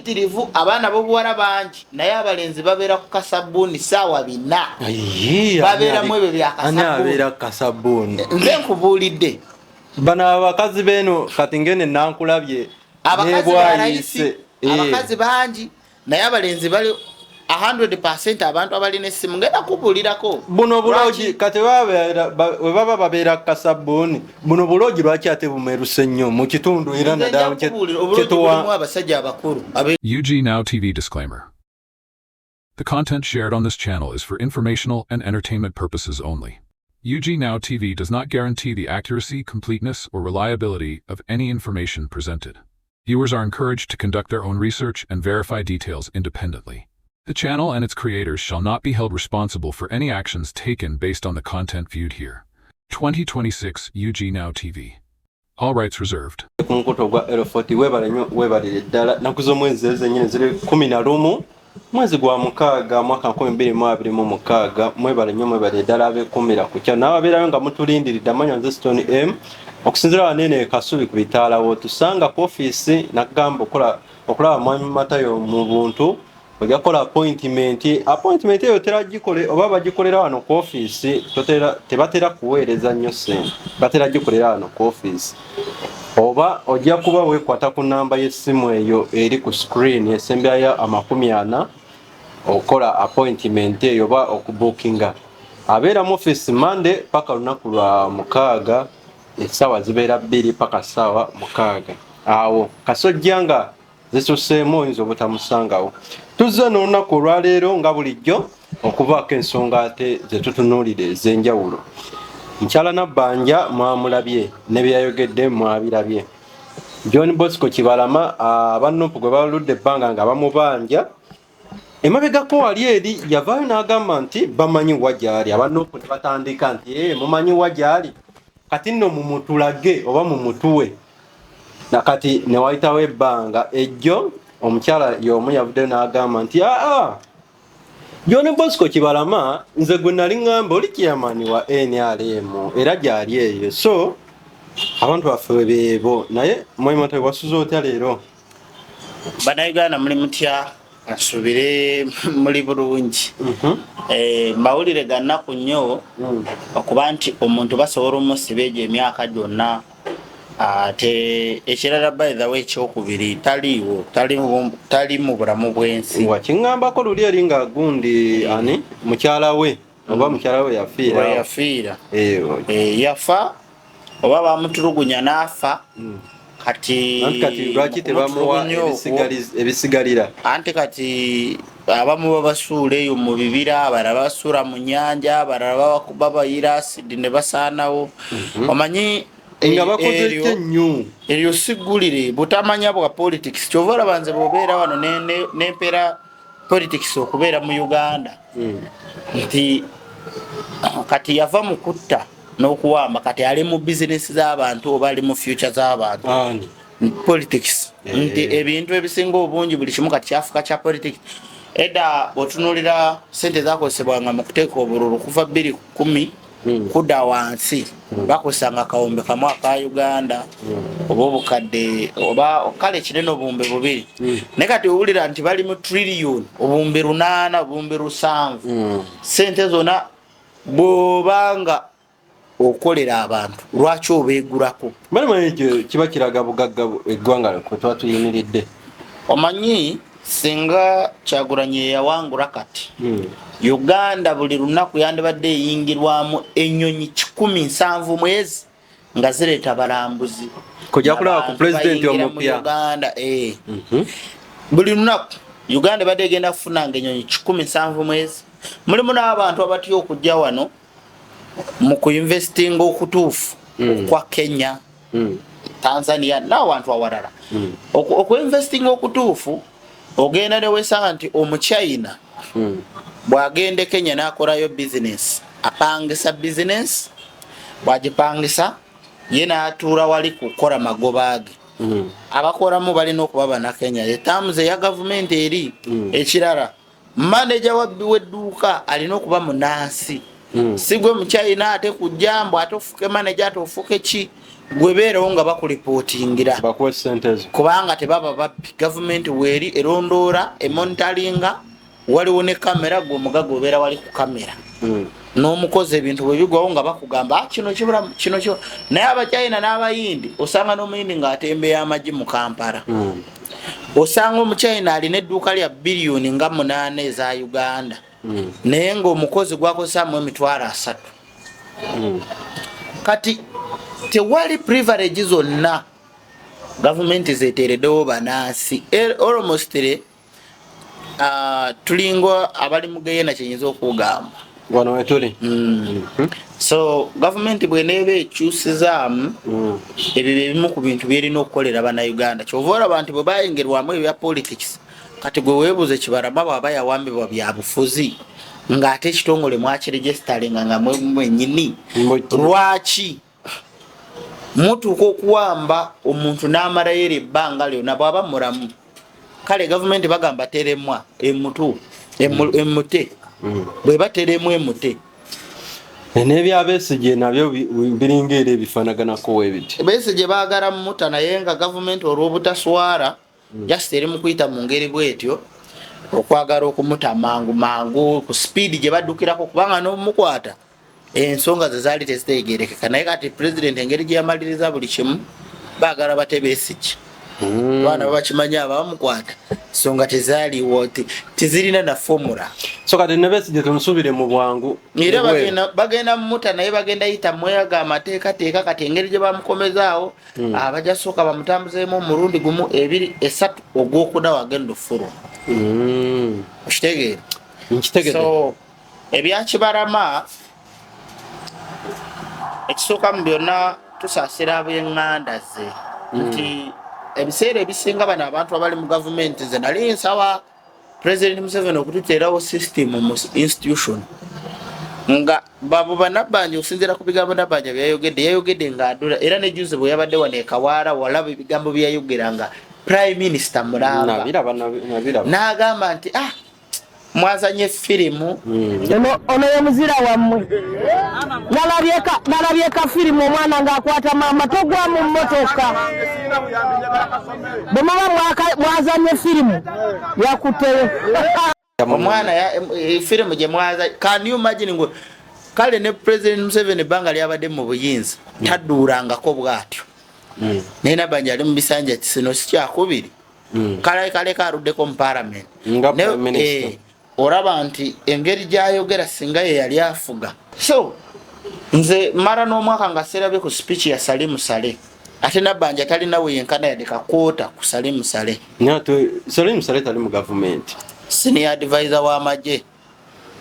muyitirivu abaana bobuwala bangi naye abalenzi babeera ku kasabbuuni ssaawa 4 babeeramu ebyo byakasabbuuni nze nkubuulidde bano abakazi beeno kati ngene nankulabye abakazi bangi naye abalenzi bali 100% abantu abalina essimu ngenda kubuulirako buno bulogi kati webaba babeera kasabbuuni buno bulogi lwaki ate bumeruse nnyo mu kitundu era naddala abasajja abakulu. UG Now TV disclaimer. The content shared on this channel is for informational and entertainment purposes only. UG Now TV does not guarantee the accuracy, completeness, or reliability of any information presented. Viewers are encouraged to conduct their own research and verify details independently. The channel and its creators shall not be held responsible for any actions taken based on the content viewed here. 2026 UG Now TV. All rights reserved. Kunkuto gwa L40 webalire ddala nakuzo mwezi ezennyine ziri 11 mwezi gwa mukaaga mwaka 2026 mwebale ddala abekumira ku kya n'ababeerayo nga mutulindiridde amanya nze Stone M okusinzira wanene kasubi ku bitaalawo tusanga ku ofiisi nakugamba okulaba mwami Matayo mu buntu ojja kukola appointment eyo teragikole oba bagikolera wano ku ofiisi tebatera kuweereza nnyo ssente batera gikolera wano ku ofiisi oba ojja kuba weekwata ku namba y'essimu eyo eri ku screen esembyayo 40 okola appointment eyo oba okubookinga abeera mu ofiisi Monday paka lunaku lwa mukaaga essaawa zibeera 2 paka ssaawa 6 awo kasojja nga zisuseemu oyinza obutamusangawo. Tuzze n'olunaku olwaleero nga bulijjo okuvaako ensonga ate zetutunuulira ez'enjawulo. Mukyala Nabbanja mwamulabye ne byayogedde mwabirabye. John Bosco Kibalama abannupu gwe baludde ebbanga nga bamubanja emabegako wali eri yavaayo n'agamba nti bamanyi wajali abannupu ne batandika nti mumanyi wajali kati nno mumutulage oba mumutuwe nakati ne wayitawo ebbanga ejjo omukyala y'omu yavudde n'agamba nti John Bosco Kibalama nze gwe nali ngamba oli chairman wa NRM era gyali eyo so abantu baffe beebo naye mwemata wasuze otya leero Bannayuganda muli mutya asubire muli bulungi mawulire gannaku nnyo okuba nti omuntu basobola omusiba egyo emyaka gyonna ate ekirala by the way ekyokubiri tali mu bulamu bw'ensi wakingambako luli eri nga gundi ani mukyala we oba mukyala we yafiira yafa oba bamutulugunya n'afa kati lwaki tebamuwa ebisigalira anti kati abamu babasuula eyo mu bibira abalala basuula mu nnyanja abalala babayira asidi ne basaanawo omanyi nga bakoze nnyo eryo sigulire butamanya bwa politics kyova olabanze bobeera wano n'empeera politics okubeera mu Uganda nti kati yava mu kutta n'okuwamba kati ali mu business z'abantu oba ali mu future z'abantu politics nti ebintu ebisinga obungi buli kimu kati kyafuka kya politics edda otunuulira sente zakozesebwanga mu kuteeka obululu kuva 2010 kudda wansi bakusanga kawumbe kamu aka Uganda oba obukadde oba kale kinene obumbe 2 ne kati owulira nti bali mu trillion obumbe 8 obumbe 7 sente zona bwobanga okolera abantu lwaki obeegulako bali ekyo kiba kiraga bugagga eggwanga kwe tuba tuyimiridde omanyi singa Kyagulanyi yawangula kati Uganda buli lunaku yandibadde eyingirwamu ennyonyi 17 mwezi nga zireeta balambuzi kujja kulaba ku president omupya Uganda buli lunaku Uganda badde egenda kufunanga ennyonyi 17 mwezi mulimu n'abantu abatya okujja wano mu kuinvestinga okutuufu kwa Kenya Tanzania n'abantu awalala okuinvestinga okutuufu ogenda ne wesanga nti omuchina bwagende Kenya n'akolayo business apangisa business bwagipangisa ye n'atuula wali kukola magoba ge abakolamu balina okuba bana Kenya etamze ya gavumenti eri ekirala manager w'edduuka alina okuba munansi sigwe mu China ate kujambo ate ofuke manager ate ofuke ki gwebeerewo nga bakulipotingira bakuwe ssente ezo kubanga tebaba babbi gavumenti weeri erondoora emonitaringa waliwo ne kamera gwe omugaga obeera wali ku kamera n'omukozi ebintu bwe bigwawo nga bakugamba kino kibula kino kyo naye abachina n'abayindi osanga n'omuyindi ng'atembeya amagi mu Kampala osanga omuchina alina edduuka lya biliyoni nga 8 eza Uganda naye ng'omukozi gwakozesaamu emitwalo 3 kati tewali privilege zonna gavumenti zeteereddewo banaasi almost tulinga abali mu geyena kyenyinza okugamba wano wetuli so gavumenti bweneeba ekyusizaamu ebyo ebimu ku bintu byerina okukolera bannayuganda kyova olaba nti bwe bayongerwamu ebya politics kati gwe weebuuze kibarama bw'aba yawambibwa byabufuzi ng'ate ekitongole mwakiregisteringa nga mwenyini lwaki mutuuka okuwamba omuntu n'amalayo era ebbanga lyonna bw'aba mulamu kale gavumenti bagamba teremwa emmute bwe bateremu emmute n'ebyabesigye nabyo biringa era ebifaanaganako weebiti Besigye baagala mmuta naye nga gavumenti olw'obutaswara just eri mu kuyita mu ngeri bwetyo okwagala okumuta mangu ku speed gye baddukirako kubanga n'omukwata ensonga ze zaali tezitegeerekeka naye kati president engeri gye yamaliriza buli kimu baagala bate Besigye abaana babakimanya abamukwata ensonga tezaaliwo tezirina na formula so kati ne Besigye tumusuubire mu bwangu era bagenda mumuta naye bagenda yita mweyaga amateekateeka kati engeri gye bamukomezaawo abajja sooka bamutambuzeemu omulundi gumu 2 3 ogwokuna wagenda ofuluma okitegeere so ebyakibarama ekisooka mu byonna tusaasira ab'eŋŋanda ze nti ebiseera ebisinga bano abantu abali mu gavumenti ze nali nsaba President Museveni okututeerawo system mu institution nga babo banabbanja okusinziira ku bigambo Nabbanja yayogedde ng'adula era ne juzi bwe yabadde wano ekawaala walaba ebigambo bye yayogera nga Prime Minister Mulamba n'agamba nti mwazanye firimu ono ye muzira wammwe nalabyeka firimu omwana ng'akwata mama togwa mu mmotoka bwe muba mwazanye firimu yakuteyo omwana firimu gye mwaza can you imagine ngo kale ne President Museveni ebbanga lyabadde mu buyinza tadduulangako bw'atyo naye Nabbanja ali mu bisanja kisino si kyakubiri kale karuddeko mu parliament oraba nti engeri gyayogera singa ye yali afuga so nze mara n'omwaka nga serabye ku speech ya Salim Saleh ate Nabbanja talinawe yenkana yadde kakoota ku Salim Saleh Salim Saleh tali mu gavumenti senior advisor w'amagye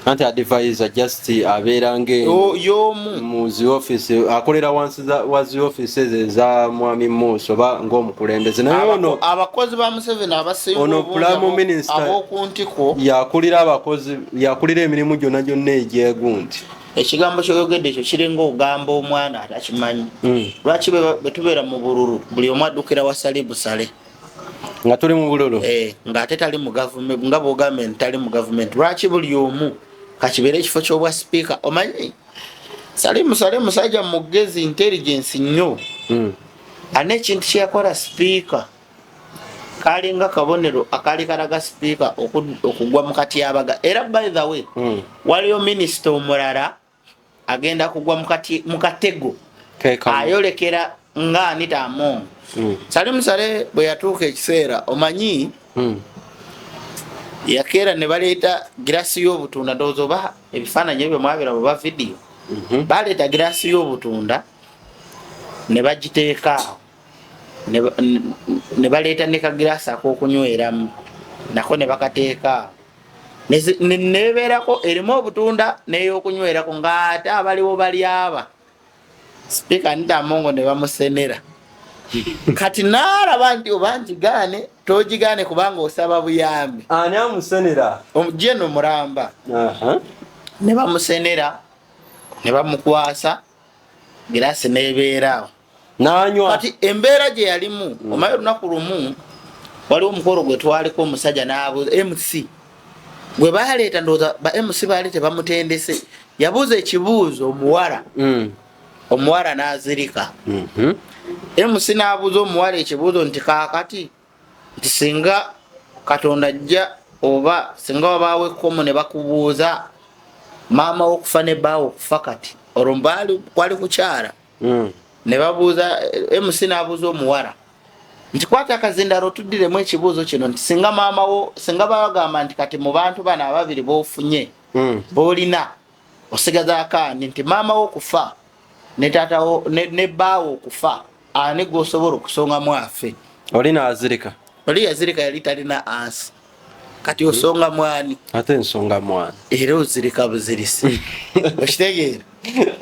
anti advisor just abeera y'omu mu zi office akolera wansi wa zi offices eza Mwami Musa oba ng'omukulembeze naye ono abakozi ba Museveni abasinga ono Prime Minister ab'okuntiko yakulira abakozi yakulira emirimu gyonna egy'egunti ekigambo kyoyogedde ekyo kiringa ogamba omwana atakimanyi lwaki bwe tubeera mu bululu buli omu addukira wa Salim Saleh nga tuli mu bululu ng'ate tali mu gavumenti nga bw'ogamba nti tali mu gavumenti lwaki buli omu kakibeera ekifo ky'obwa sipiika omanyi Salim Saleh musajja mugezi intelligence nnyo alina ekintu kyeyakola sipiika kalinga kabonero akali kalaga sipiika okugwa mu katyabaga era by the way waliyo minisita omulala agenda kugwa mu katego ayolekera nga Anita Among Salim Saleh bwe yatuuka ekiseera omanyi yakeera ne baleeta girasi y'obutunda ndowooza oba ebifaananyi ebyo mwabiraba oba vidiyo baleeta girasi y'obutunda ne bagiteeka awo ne baleeta ne kagirasi ak'okunyweramu nako ne bakateeka awo nebeerako erimu obutunda n'ey'okunywerako ng'ate abaliwo balyaba sipiika Anita Among ne bamusenera kati n'alaba nti oba ngigaane togigaane kubanga osaba buyambi ani amusenera Jeno Mulamba ne bamusenera ne bamukwasa girasi n'ebeeraawo n'anywa kati embeera gye yalimu omaye olunaku lumu waliwo omukolo gwe twaliko omusajja n'abuuza MC gwe baleeta ndowooza ba MC baali tebamutendese yabuuza ekibuuzo omuwala n'azirika MC n'abuuza omuwala ekibuuzo nti kaakati nti singa Katonda ajja oba singa wabaawo ekkomo ne bakubuuza maama okufa ne bbaawo okufa kati olwo mbaali kwali kukyala ne babuuza MC n'abuuza omuwala nti kwata akazindalo tuddiremu ekibuuzo kino nti singa maama wo singa bagamba nti kati mu bantu bano ababiri b'ofunye b'olina osigazaako ani nti maama wo okufa ne taata wo ne bbaawo okufa ani gw'osobola okusongamu afe olina azirika oli yazirika yali talina ansi kati osonga mwani ate ensonga mwana era ozirika buzirisi okitegeera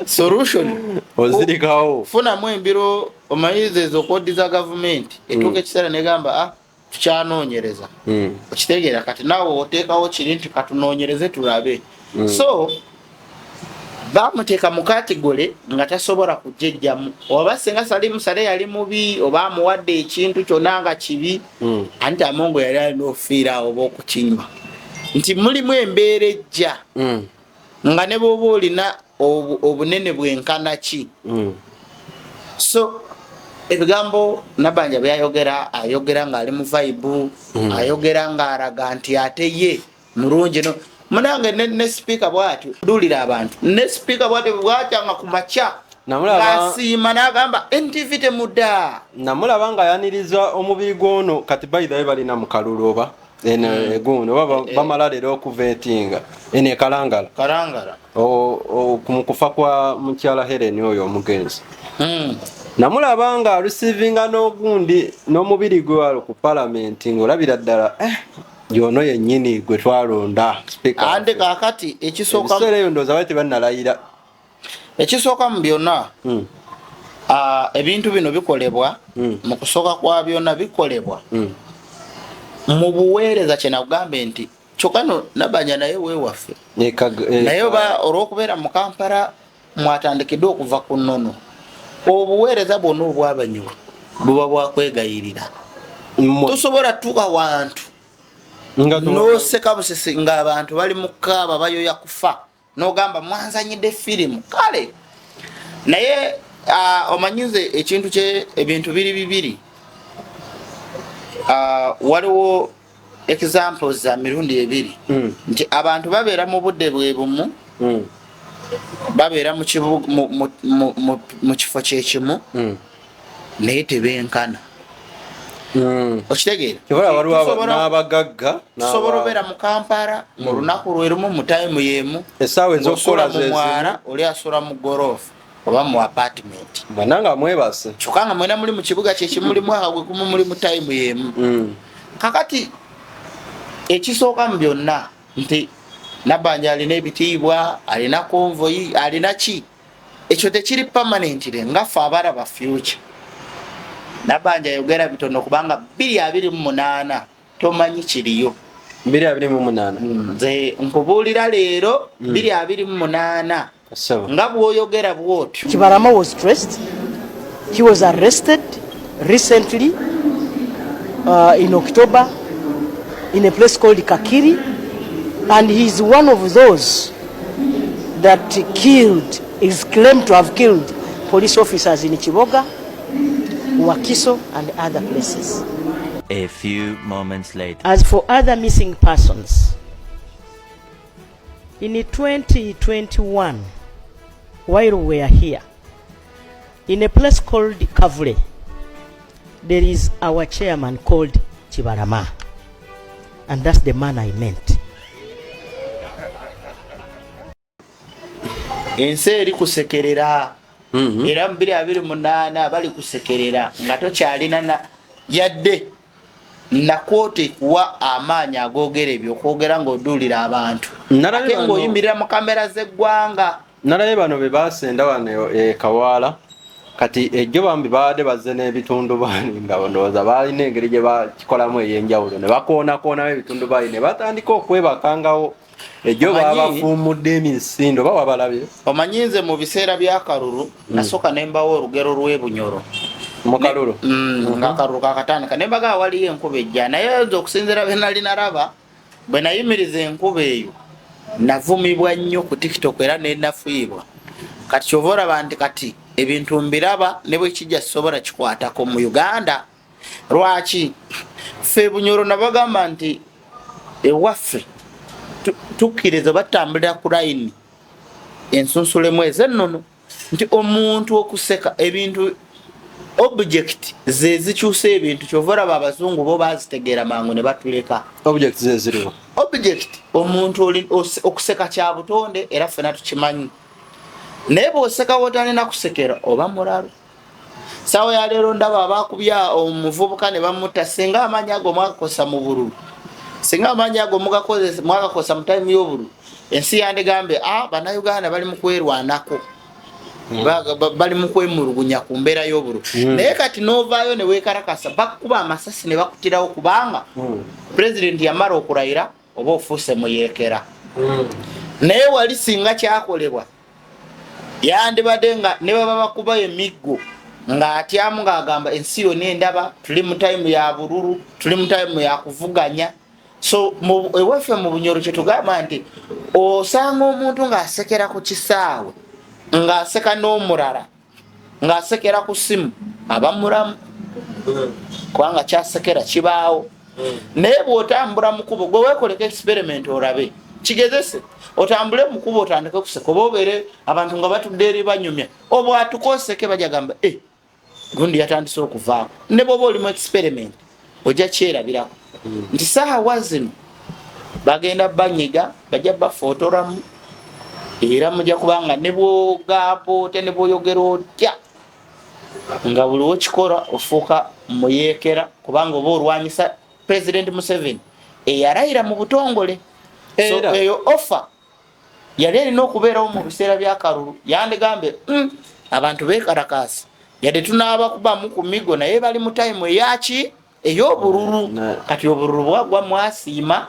solution ozirikawo funamu embiro omanyiza ezo kodi za gavumenti etuuka ekiseera negamba tukyanoonyereza okitegeera kati naawe oteekawo kiri nti katunoonyereze tulabe so bamuteeka mu kategole nga tasobola kujejjamu oba singa Salimu Sale yali mubi oba amuwadde ekintu kyonna nga kibi anti Amongo yali alina ofiira oba okukinywa nti mulimu embeera ejja nga ne bw'oba olina obunene bwenkana ki so ebigambo Nabanja ayogera ng'ali mu vibe ayogera ng'alaga nti ate ye mulungi no munange ne speaker bwatyo dulira abantu ne speaker bwatyo bwakyanga ku macha nasiima n'agamba NTV temudda namulaba nga yaniriza omubiri gwono kati bayithawe balina mu kalulu oba eguno oba bamala leero okuvetinga ene kalangala kumukufa kwa mukyala Helen oyo omugenzi namulaba nga receiving n'ogundi n'omubiri gwe walo ku parliament ng'olabira ddala yono yennyini gwe twalonda speaker ande kakati ekisooka ebiseera ndowooza bali tebannalayira ekisooka mu byonna ebintu bino bikolebwa mu kusooka kwa byonna bikolebwa mu buweereza kye nakugambe nti kyokano Nabanja naye weewaffe naye oba olw'okubeera mu Kampala mwatandikiddwa okuva ku nnono obuweereza bwonna obwabanyuwa buba bwakwegayirira tosobola tuuka wantu noseka busisi ng'abantu bali mu kaaba bayoya kufa n'ogamba mwanzanyidde firimu kale naye omanyize ekintu kye ebintu bibiri waliwo examples za mirundi ebiri nti abantu babeera mu budde bwe bumu babeera mu kifo kyekimu naye tebenkana okitegeera n'abagagga tusobola obeera mu Kampala mu lunaku lwerumu mu time yemu essaawa ez'okukola mwala oli asula mu gorofa oba mu apartment bananga mwebase kyokka nga mwena muli mu kibuga kyekimulimu awo gumu muli mu time yemu kakati ekisooka mu byonna nti Nabanja alina ebitiibwa alina konvoyi alina ki ekyo tekiri permanently ngaffe abalaba future Nabanja yogera bitono kubanga 228 tomanyi kiriyo 228 nze nkubuulira leero 228 nga bw'oyogera bw'otyo. Kibarama was stressed. He was arrested recently in October in a place called Kakiri, and he's one of those that is claimed to have killed police officers in Chiboga, Wakiso and other places. A few moments later. As for other missing persons, in 2021, while we are here, in a place called Kavule, there is our chairman called Chibarama, and that's the man I meant. Ensi eri kusekerera era mu 228 bali kusekerera nga tokyalina yadde nakwote kuwa amaanyi agoogera ebyo kwogera ng'oduulira abantu ate ng'oyimirira mu kamera z'eggwanga. Nalaye bano be baasenda wano Kawaala kati ejjo bambi baadde bazze n'ebitundu baani nga ndowooza baalina engeri gye bakikolamu ey'enjawulo ne bakoonakoonamo ebitundu baani ne batandika okwebakangawo ejjo baabafuumudde emisindo oba wabalabye. Omanyinze mu biseera by'akalulu nasooka ne mbawo olugero lw'ebunyoro mu kalulu ng'akalulu kakatandika ne mbaga waliyo enkuba ejja naye nze okusinziira bye nali nalaba bwe nayimiriza enkuba eyo navumibwa nnyo ku TikTok era nenafiibwa. Kati kyova olaba nti kati ebintu mbiraba ne bwe kijja sisobola kikwatako mu Uganda. Lwaki ffe Bunyoro nabagamba nti ewaffe tukkiriza batambulira ku layini ensunsulemu ez'ennono nti omuntu okuseka ebintu object ze zikyusa ebintu kyova olaba abazungu bo bazitegeera mangu ne batuleka. Object ze ziriwo. Object omuntu okuseka kya butonde era ffena tukimanyi. Naye bw'oseka wotalina kusekera oba mulalu. Sawa ya leero ndaba abakubya omuvubuka ne bamutta singa amaanyi ago mwakakosa mu bululu. Singa amaanyi ago mwakakosa mu time y'obululu. Ensi yandigambe bannayuganda bali mu kwerwanako. Bali mu kwemulugunya ku mbeera y'obululu. Naye kati n'ovaayo ne weekarakasa bakuba amasasi ne bakutirawo kubanga President yamala okulayira oba ofuuse muyeekera. Naye wali singa kyakolebwa yandibadde nga ne baba bakuba emiggo ng'atyamu ng'agamba ensi yonna endaba tuli mu time ya bululu tuli mu time ya kuvuganya. So ewaffe mu Bunyoro kye tugamba nti osanga omuntu ng'asekera ku kisaawe ng'aseka n'omulala ng'asekera ku ssimu aba mulamu kubanga kyasekera kibaawo. Naye bw'otambula mu kubo gwe weekoleko experiment olabe kigezese otambule mu kubo otandike kuseka oba obeere abantu nga batudde eri banyumya obwatukoseke bajja gamba gundi yatandise okuvaako. Ne bw'oba oli mu experiment ojja kyerabirako nti saawa zino bagenda banyiga bajja bafootoramu era mujja kubanga ne bwogaapo te ne bw'oyogera otya nga buli wokikola ofuuka muyeekera kubanga oba olwanyisa President Museveni eyalayira mu butongole. So eyo offer yali erina okubeerawo mu biseera byakalulu yandigambe abantu beekarakasi yadde tunaaba kubamu ku migo naye bali mu time eyaki ey'obululu. Kati obululu bwagwa mwasiima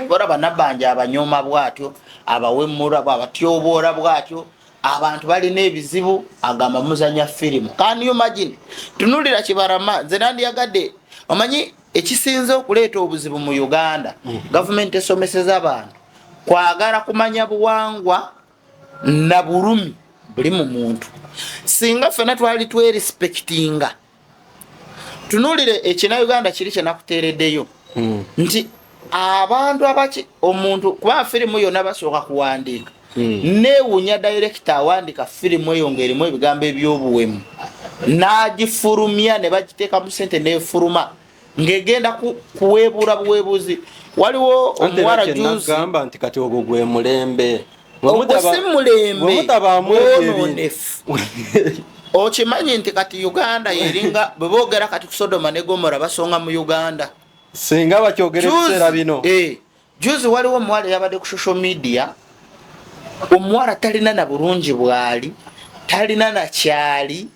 olaba nabbanja abanyooma bwatyo abawemmula abatyoboola bwatyo abantu balina ebizibu agamba muzanya firimu. Can you imagine? Tunulira Kibarama nze nandiyagadde omanyi ekisinze okuleeta obuzibu mu Uganda gavumenti esomeseza abantu kwagala kumanya buwangwa na bulumi buli mu muntu. Singa ffena twali twerespectinga tunulire ekina Uganda kiri kye nakuteereddeyo nti abantu abaki omuntu kuba firimu yonna basooka kuwandiika neewuunya director awandiika firimu eyo ng'erimu ebigambo eby'obuwemu n'agifulumya ne bagiteeka mu ssente n'efuluma ng'egenda kuweebuula buweebuzi. Waliwo omuwala juzi nagamba nti kati ogwo gwe mulembe si mulembe bwononefu. Okimanyi nti kati Uganda yeringa bwe boogera kati ku Sodoma ne Gomora basonga mu Uganda singa bakyogera ebiseera bino. Juzi waliwo omuwala yabadde ku social media omuwala talina na bulungi bwali talina na kyali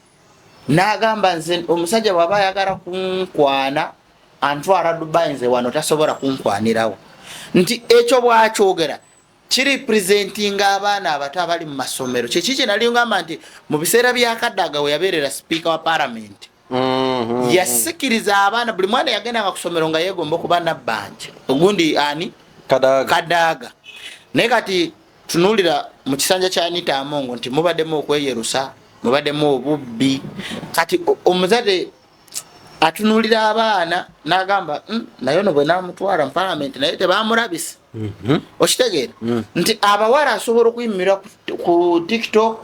n'agamba nze omusajja bw'aba ayagala kunkwana antwala Dubai nze wano tasobola kunkwanirawo. Nti ekyo bwakyogera kiri presentinga abaana abato abali mu masomero kyeki kye nali ngamba nti mu biseera bya Kadaga we yabeerera speaker wa parliament yasikiriza abaana buli mwana yagendanga ku ssomero nga yeegomba okuba nabbanja ogundi ani Kadaga. Naye kati tunulira mu kisanja kya Anita Amongo nti mubaddemu okweyerusa mubaddemu obubbi. Kati omuzadde atunulira abaana n'agamba naye ono bwe naamutwala mu parliament naye tebamulabisa. Okitegeera nti abawala asobola okuyimirira ku TikTok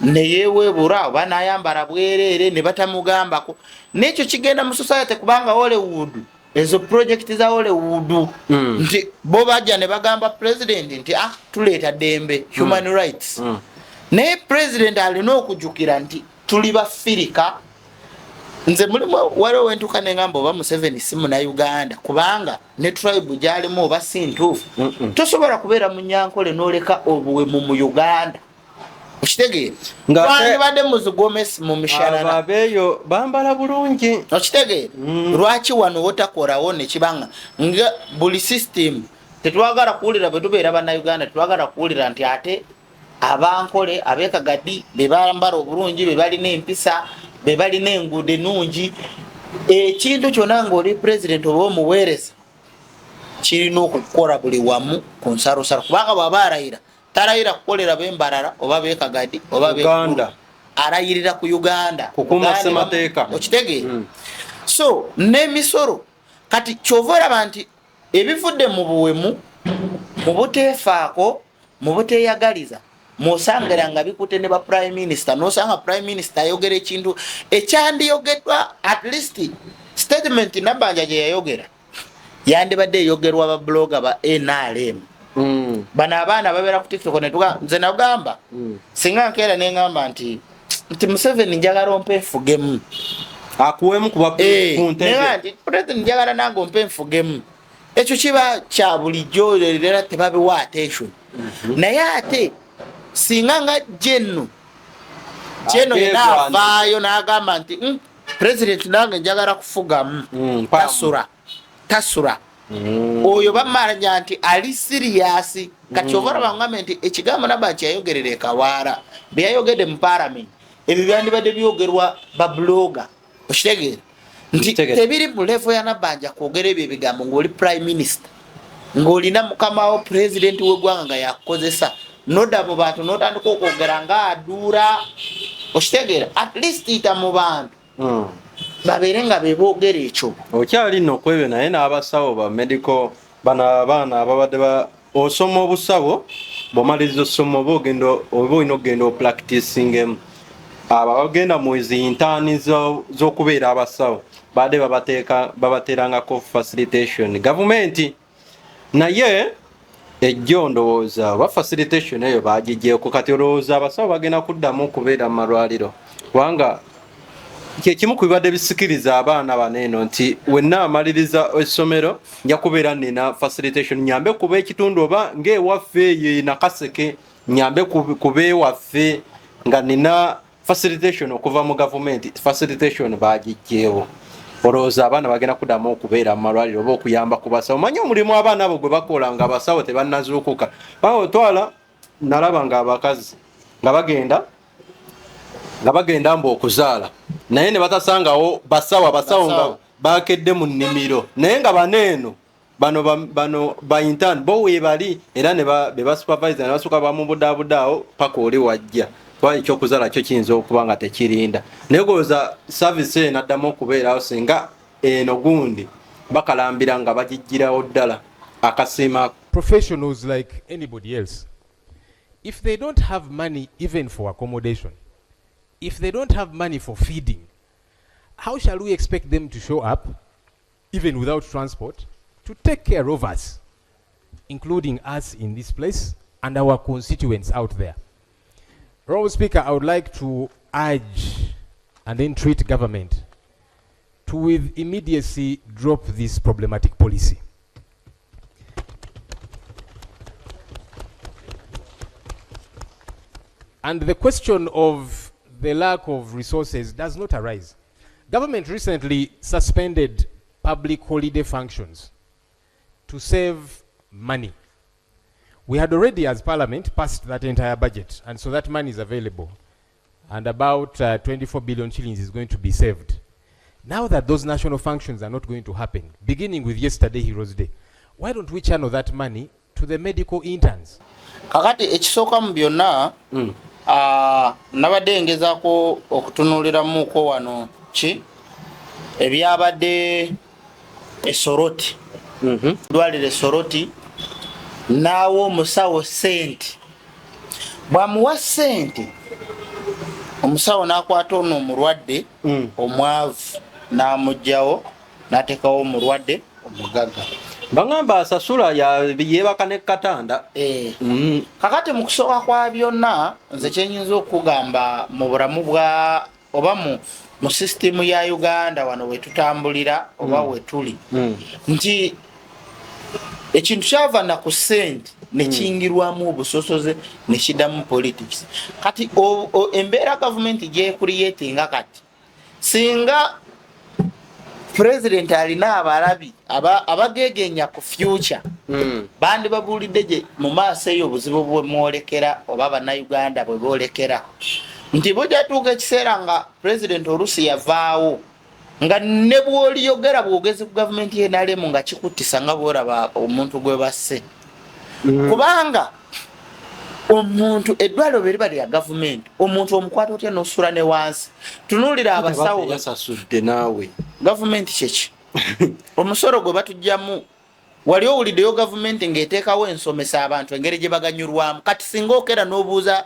ne yeeweebula oba n'ayambala bwereere ne batamugambako. N'ekyo kigenda mu society kubanga Hollywood ezo project za Hollywood nti bo bajja ne bagamba president nti tuleeta ddembe human rights. Naye president alina okujjukira nti tuli bafirika. Nze mulimu waliwo wentuuka ne ngamba oba Museveni si Munnayuganda kubanga ne tribe gyalimu oba si ntuufu. Tosobola kubeera mu Nyankole n'oleka obuwemu mu Uganda. Okitegeera twandibadde muzigomesi mu mishanana abeeyo bambala bulungi. Okitegeera lwaki wano wotakorawo ne kibanga nga buli system tetwagala kuwulira bwe tubeera Bannayuganda tetwagala kuwulira nti ate abankole abeekagadi be bambala obulungi be balina empisa be balina enguudo ennungi ekintu kyonna ng'oli president oba omuweereza kirina okukola buli wamu ku nsalosalo kubanga bw'aba arayira tarayira kukolera b'embalala oba b'ekagadi oba Uganda. arayirira ku Uganda kukuuma ssemateeka. okitegeera so n'emisolo kati kyova olaba nti ebivudde mu buwemu mu buteefaako mu buteyagaliza mwosangera nga bikute ne ba prime minister nosanga prime minister ayogera ekintu ekyandiyogeddwa at least statement Nabbanja gye yayogera yandibadde eyogerwa ba blogger ba NRM bano abaana babeera ku TikTok nze nagamba singa nkeera neŋŋamba nti Museveni njagala ompe nfugemu akuwemu kuba kuntege nti president njagala nange ompe nfugemu ekyo kiba kya bulijjo era tebabiwa attention naye ate singa nga jenno yenaavaayo n'agamba nti president nange njagala kufugamu tasura oyo bamanya nti ali siriyasi kati ova olaba ngambe nti ekigambo Nabbanja yayogerera e Kawaara byayogedde mu parliament ebyo byandibadde byogerwa babloga okitegeera nti tebiri mu level ya Nabbanja kwogera ebyo ebigambo ng'oli prime minister ng'olina mukamawo president w'eggwanga nga yakukozesa nodda mu bantu n'otandika okwogera ng'aduula okitegeera at least ita mu bantu babeere nga beboogera ekyo okyali nno kwebyo naye n'abasawo ba medical bano abaana ababadde osoma obusawo bw'omaliriza osoma oba olina okugenda opracticingemu abo abagenda mu zintaani z'okubeera abasawo badde babateerangako facilitation gavumenti naye ejjo ndowooza oba facilitation eyo bagigyeko kati olowooza abasawo bagenda kuddamu okubeera mu malwaliro kubanga kyekimu ku bibadde bisikiriza abaana baneeno nti wenna amaliriza essomero nja kubeera nina facilitation nyambe kuba ekitundu oba ng'ewaffe eyo Nakaseke nyambe kuba ewaffe nga nina facilitation okuva mu gavumenti facilitation bagijjeewo olowooza abaana bagenda kuddamu okubeera mu malwaliro oba okuyamba ku basawo manye omulimu abaana abo gwe bakola nga abasawo tebannazuukuka otwala nalaba nga abakazi nga bagenda mbu okuzaala naye ne batasangawo basawo nga bakedde mu nnimiro naye nga baneeno bano ba intern bo weebali era ne ba supervisor ne basuka bamubudaabudaawo paka oli wajja ekyokuzaala kyo kiyinza okuba nga tekirinda naye golooza service eno addamu okubeerawo singa eno gundi bakalambira nga bagijjirawo ddala akasiima. Professionals like anybody else, if they don't have money even for accommodation, if they don't have money for feeding, how shall we expect them to show up, even without transport, to take care of us, including us in this place and our constituents out there? Honourable Speaker, I would like to urge and entreat government to with immediacy drop this problematic policy. And the question of the lack of resources does not arise. Government recently suspended public holiday functions to save money. We had already, as Parliament, passed that entire budget, and so that money is available. And about 24 billion shillings is going to be saved. Now that those national functions are not going to happen, beginning with yesterday, Heroes Day, why don't we channel that money to the medical interns? Kakati ekisooka mu byonna nabadde ngezaako okutunuuliramuuko wano ebyabadde Soroti. Dwalire Soroti naawo omusawo sente bwamuwa sente omusawo n'akwata ono omulwadde omwavu n'amugyawo n'ateekawo omulwadde omugagga bangamba asasula yeebaka ne katanda. Kakati mu kusooka kwa byonna nze kyenyinza okugamba mu bulamu bwa oba mu sisitemu ya Uganda wano wetutambulira oba wetuli nti ekintu kyava na ku ssente nekiyingirwamu obusosoze nekiddamu politics kati embeera gavumenti gyekuriyetinga kati singa president alina abalabi abagegenya ku future bandi babuulidde gye mu maaso eyo obuzibu bwe mwolekera oba bannayuganda bwe boolekera nti bujatuuka ekiseera nga president oluusi yavaawo nga ne bwoliyogera bwogezi ku gavumenti y'enalemu nga kikuttisa nga bworaba omuntu gwe basse kubanga omuntu eddwaliro bwe liba lya gavumenti omuntu omukwata otya n'osula ne wansi tunuulira abasawo yasasudde naawe gavumenti kyeki omusolo gwe batugjamu wali owuliddeyo gavumenti ng'eteekawo ensomesa abantu engeri gye baganyulwamu kati singa okera n'obuuza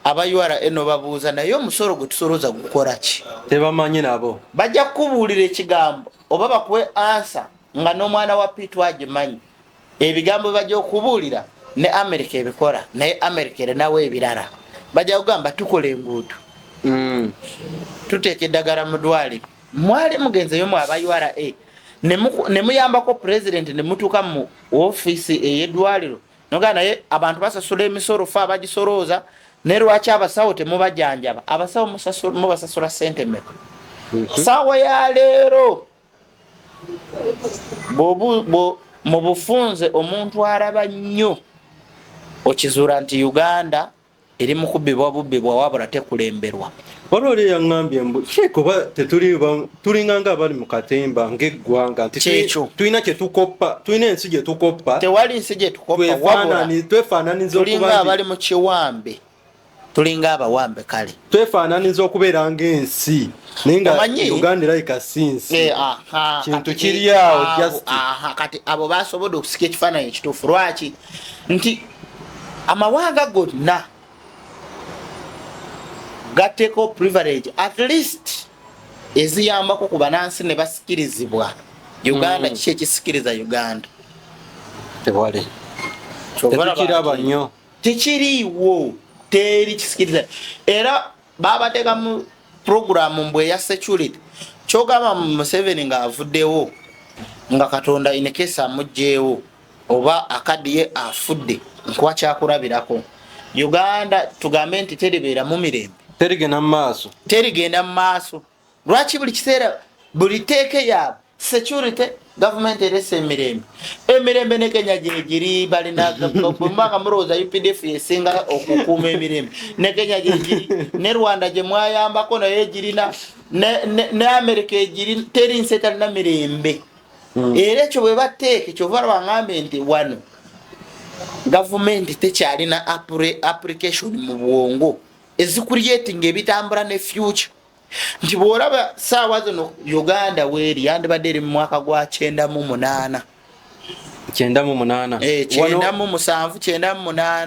aba URA no babuuza naye omusolo gwe tusoloza gukola ki tebamanyi nabo bajja kukubuulira ekigambo oba bakuwe ansa nga n'omwana wa Pitu agimanyi ebigambo bajja okubuulira ne America ebikola naye America erinawo ebirala bajja kugamba tukola enguudo tuteeka eddagala mu ddwaliro mwali mugenzeyo mu aba URA ne muyambako president ne mutuuka mu ofiisi ey'eddwaliro noga naye abantu basasula emisolo fe abagisolooza ne lwaki abasawo temubajanjaba abasawo mubasasula ssente mmeka saawa ya leero mu bufunze omuntu alaba nnyo okizuula nti Uganda eri mu kubbibwa bubbibwa wabula tekulemberwa waliwo oli yaŋŋambye mbu kikuba tulinganga abali mu katemba ng'eggwanga nti tulina kyetukoppa tulina ensi gye tukoppa tewali nsi gye tukoppa wabula twefaananiza tulinga abali mu kiwambe tulinga abawambe kale twefaananiza okubeera ng'ensi naye nga Uganda erabika si nsi kintu kiri awo kati abo basobodde okusika ekifaananyi ekituufu lwaki nti amawanga gonna gateeko privilege at least eziyambako ku banansi ne basikirizibwa Uganda kiki ekisikiriza Uganda tewali tekiraba nnyo tekiriiwo teri kisikiriza era babateeka mu programu mbwe ya security kyogamba Museveni nga avuddewo nga Katonda inekesa amugjeewo oba akadiye afudde nkuwa kyakulabirako Uganda tugambe nti teribeera mu mirembe terigenda mu maaso lwaki buli kiseera buli teeke yaabwe security government erese emirembe ne Kenya gyegiri balina mbanga mulowooza UPDF yesinga okukuuma emirembe ne Kenya gyegiri ne Rwanda gye mwayambako naye egirina ne America egiri teri nsi etalina mirembe era ekyo bwe bateeke kyova lwaŋŋambe nti wano gavumenti tekyalina application mu bwongo ezicreating ebitambula ne future nti bw'olaba saawa zino Uganda weeri yandibadde eri mu mwaka gwa 98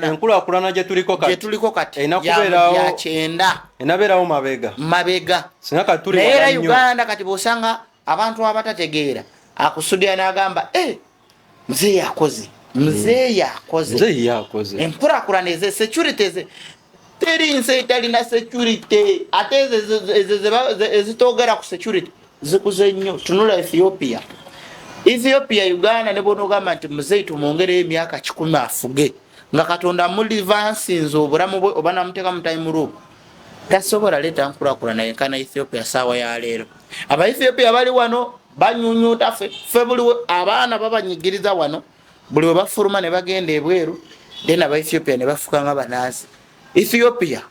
enkulaakulana gye tuliko kati ya kyenda enabeerawo mabega naye era Uganda kati bw'osanga abantu abatategeera akusudira n'agamba mzee yakoze enkulaakulana eze security eze teri nsi etalina security ate ezitogera ku security zikuze nnyo tunula Ethiopia Uganda ne bonogamba nti muzeyi tumwongereyo emyaka 10 afuge nga Katonda mulivansinze obulamu bwe oba namuteeka mu time loop tasobola leeta nkulaakulana yenkana Ethiopia saawa ya leero aba Ethiopia bali wano banyunyuuta ffe buli abaana babanyigiriza wano buli we bafuluma ne bagenda ebweru then aba Ethiopia ne bafuka nga banaazi Ethiopia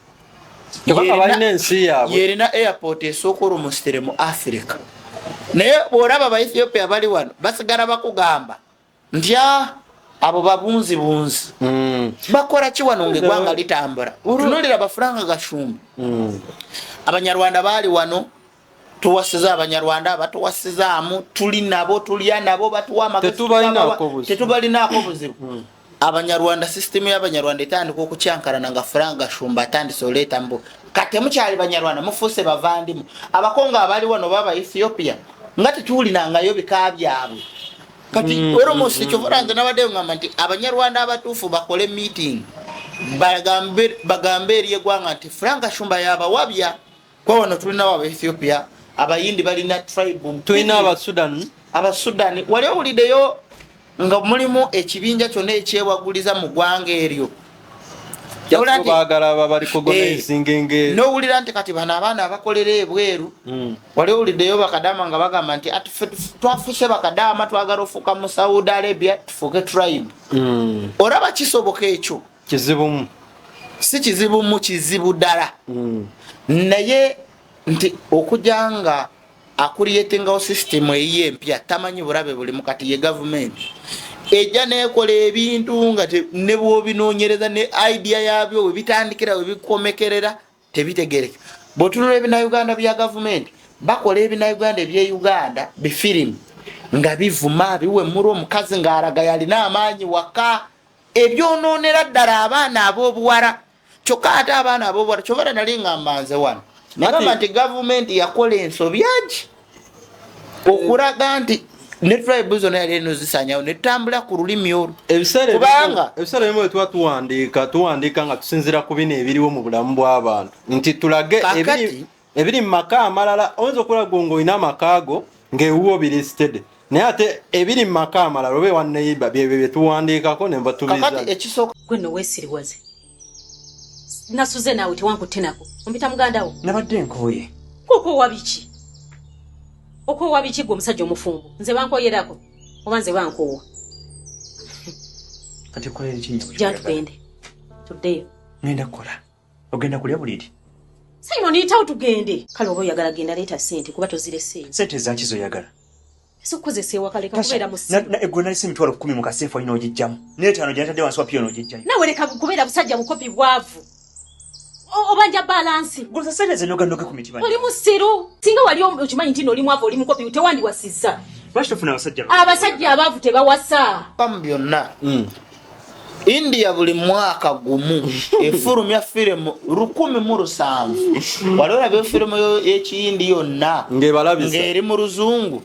yerina airport esooka olumusitire mu Africa naye bw'olaba aba Ethiopia bali wano basigala bakugamba nti abo babunzi bakola ki wano ng'eggwanga litambula tunuulira Bafuranga Gashumba Abanyarwanda baali wano tuwasiza Abanyarwanda abatuwasizaamu tuli nabo tulya nabo batuwa amagezi tetubalinaako buzibu Abanyarwanda system y'Abanyarwanda etandika okucyankarana nga Furanga Gashumba atandise oleeta mbu kati mukyali Banyarwanda mufuuse bavandimu abakonga abali wano baba Ethiopia nga tetuulinangayo bika byabwe kati oromosi kyovuranze nabaddeyo ngamba nti Abanyarwanda abatuufu bakole meeting bagambe eri eggwanga nti Furanga Gashumba yabawabya kwa wano tulinawo aba Ethiopia abayindi balina tribe tulina Abasudani wali owuliddeyo nga mulimu ekibinja kyonna ekyewaguliza mu ggwanga eryo n'owulira nti kati bano abaana abakolera ebweru wali owuliddeyo bakadama nga bagamba nti twafuse bakadama twagala ofuuka mu Saudi Arabia tufuuke tribe olaba kisoboka ekyo si kizibumu kizibu ddala naye nti okujanga akurietingawo system eyiye empya tamanyi bulabe buli mukati ye government ejja nekola ebintu nga ne bwobinoonyereza ne idea yabyo webitandikira webikomekerera tebitegereka botunula ebinauganda bya government bakola ebinauganda ebye Uganda bifirimu nga bivuma biwemura omukazi ng'araga yalina amaanyi waka ebyonoonera ddala abaana ab'obuwala kyokka ate abaana ab'obuwala kyobala nali ngamba nze wano nagamba nti gavumenti yakola ensobyagi okulaga nti ne tribe zonna yali enozisanyawo netutambula ku lulimi olwo kubanga ebiseera bimu bwe tuba tuwandiika nga tusinziira ku bino ebiriwo mu bulamu bw'abantu nti tulage ebiri mu maka amalala oyinza okulaga ng'olina amakaago ng'ewuwo bilisted naye ate ebiri mu maka amalala oba ewanneyiba bye tuwandiikako ne mbatubiza gwe no weesiriwaze nasuze naawe tewankutte nako ompita mugandawo nabadde nkooye kokoowa biki okoowa biki gwe omusajja omufumbo nze bankoyerako oba nze bankoowa kati kolera ekinyamu jantugende tuddeyo ngenda kukola ogenda kulya buliri Simon yitawo tugende kale oba oyagala genda leeta ssente kuba tozire ssente sente zaki zoyagala esokukozesa ewakaleka kubeera mu eggwe nalisi emitwalo 10 mu kaseefu olina ogijjamu n'etaano gyantadde wansi wa piyona ogijjayo nawe leka kubeera busajja bukopi bwavu obanja balansi goza sente zenogandoge ku mitima oli musiru singa wali okimanyi nti oli mwavu oli mukopi tewandiwasizza lwaki tofuna abasajja abaavu tebawasa mu byonna India buli mwaka gumu efulumya firimu 107 walora firimu y'ekiyindi yonna ng'eri mu luzungu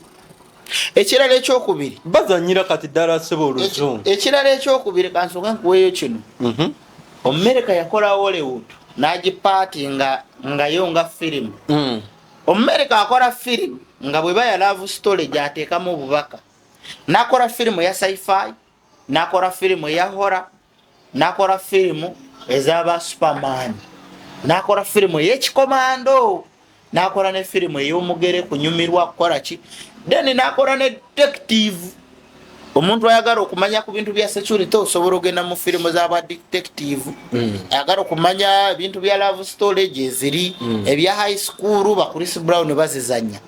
ekirala ekyokubiri bazanyira kati ddala sebo oluzungu ekirala ekyokubiri kansonga nkuweeyo kino Omumerika yakola Hollywood n'agipaatinga nga yo nga firimu Omumerika akola firimu nga bwe baya love story gy'ateekamu obubaka n'akola firimu ya sci-fi n'akola firimu ya horror n'akola firimu ez'aba Superman n'akola firimu y'ekikomando n'akola ne firimu ey'omugere kunyumirwa kukola ki then n'akola ne detective omuntu ayagala okumanya ku bintu bya security osobola ogenda mu firimu z'aba detective ayagala okumanya ebintu bya love story eziri ebya high school ba Chris Brown bazizanya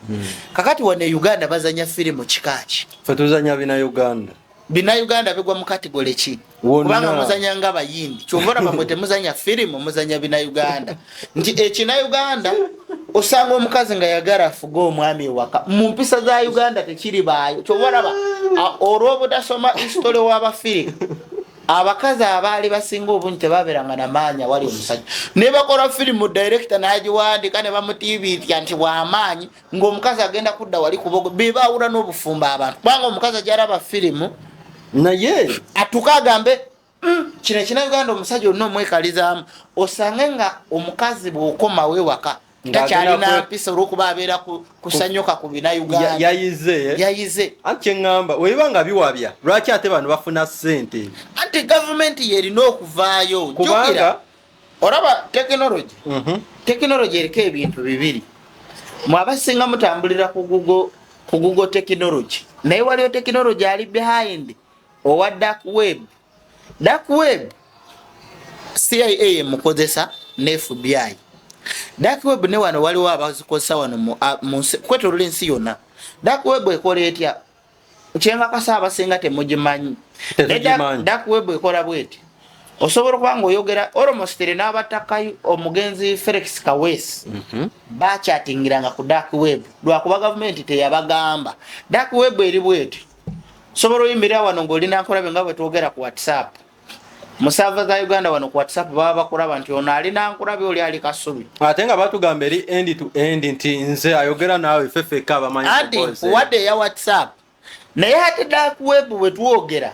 kakati wane Uganda bazanya firimu kikaki fe tuzanya bina Uganda bigwa mu category ki kubanga muzanya nga bayindi kyovora bamwe temuzanya firimu muzanya bina Uganda nti ekina Uganda osanga omukazi nga yagala afuga omwami waka mu mpisa za Uganda tekiri baayo kyovora ba olw'obutasoma history w'abafirika abakazi abaali basinga obungi tebabeeranga namaanya wali omusajja ne bakola firimu director n'agiwandika ne bamutiibitya nti bw'amaanyi ng'omukazi agenda kudda wali kubogo be baawula n'obufumba abantu kubanga omukazi ajalaba firimu naye atuka agambe kino ekina Uganda omusajja olina omwekalizaamu osange nga omukazi bw'okomawo ewaka takyalina mpisa olw'okuba abeera kusanyuka ku bina Uganda yayize anti kyeŋŋamba webiba nga biwabya lwaki ate bano bafuna ssente anti gavumenti yerina okuvaayo jukira olaba tekinologi eriko ebintu bibiri mwe abasinga mutambulira ku Google tekinologi naye waliyo tekinologi ali behind owa dark web CIA emukozesa ne FBI dark web ne wano waliwo abazikozesa wano kwetolula ensi yonna dark web ekola etya kyenga kasa abasinga temugimanyi dark web ekola bweti osobola okuba ng'oyogera almost n'abatakayo omugenzi Felix Kaweesi bachatingiranga ku dark web lwakuba gavumenti teyabagamba dark web eri bweti sobola oyimirira wano ng'olina nkolabe nga bwe twogera ku WhatsApp musava za Uganda wano ku WhatsApp baba bakulaba nti ono alina nkulabe oli ali kasubi ate nga batugamba eri end to end nti nze ayogera naawe fefeka abamanyi ati wadde ya WhatsApp naye ate dark web bwe twogera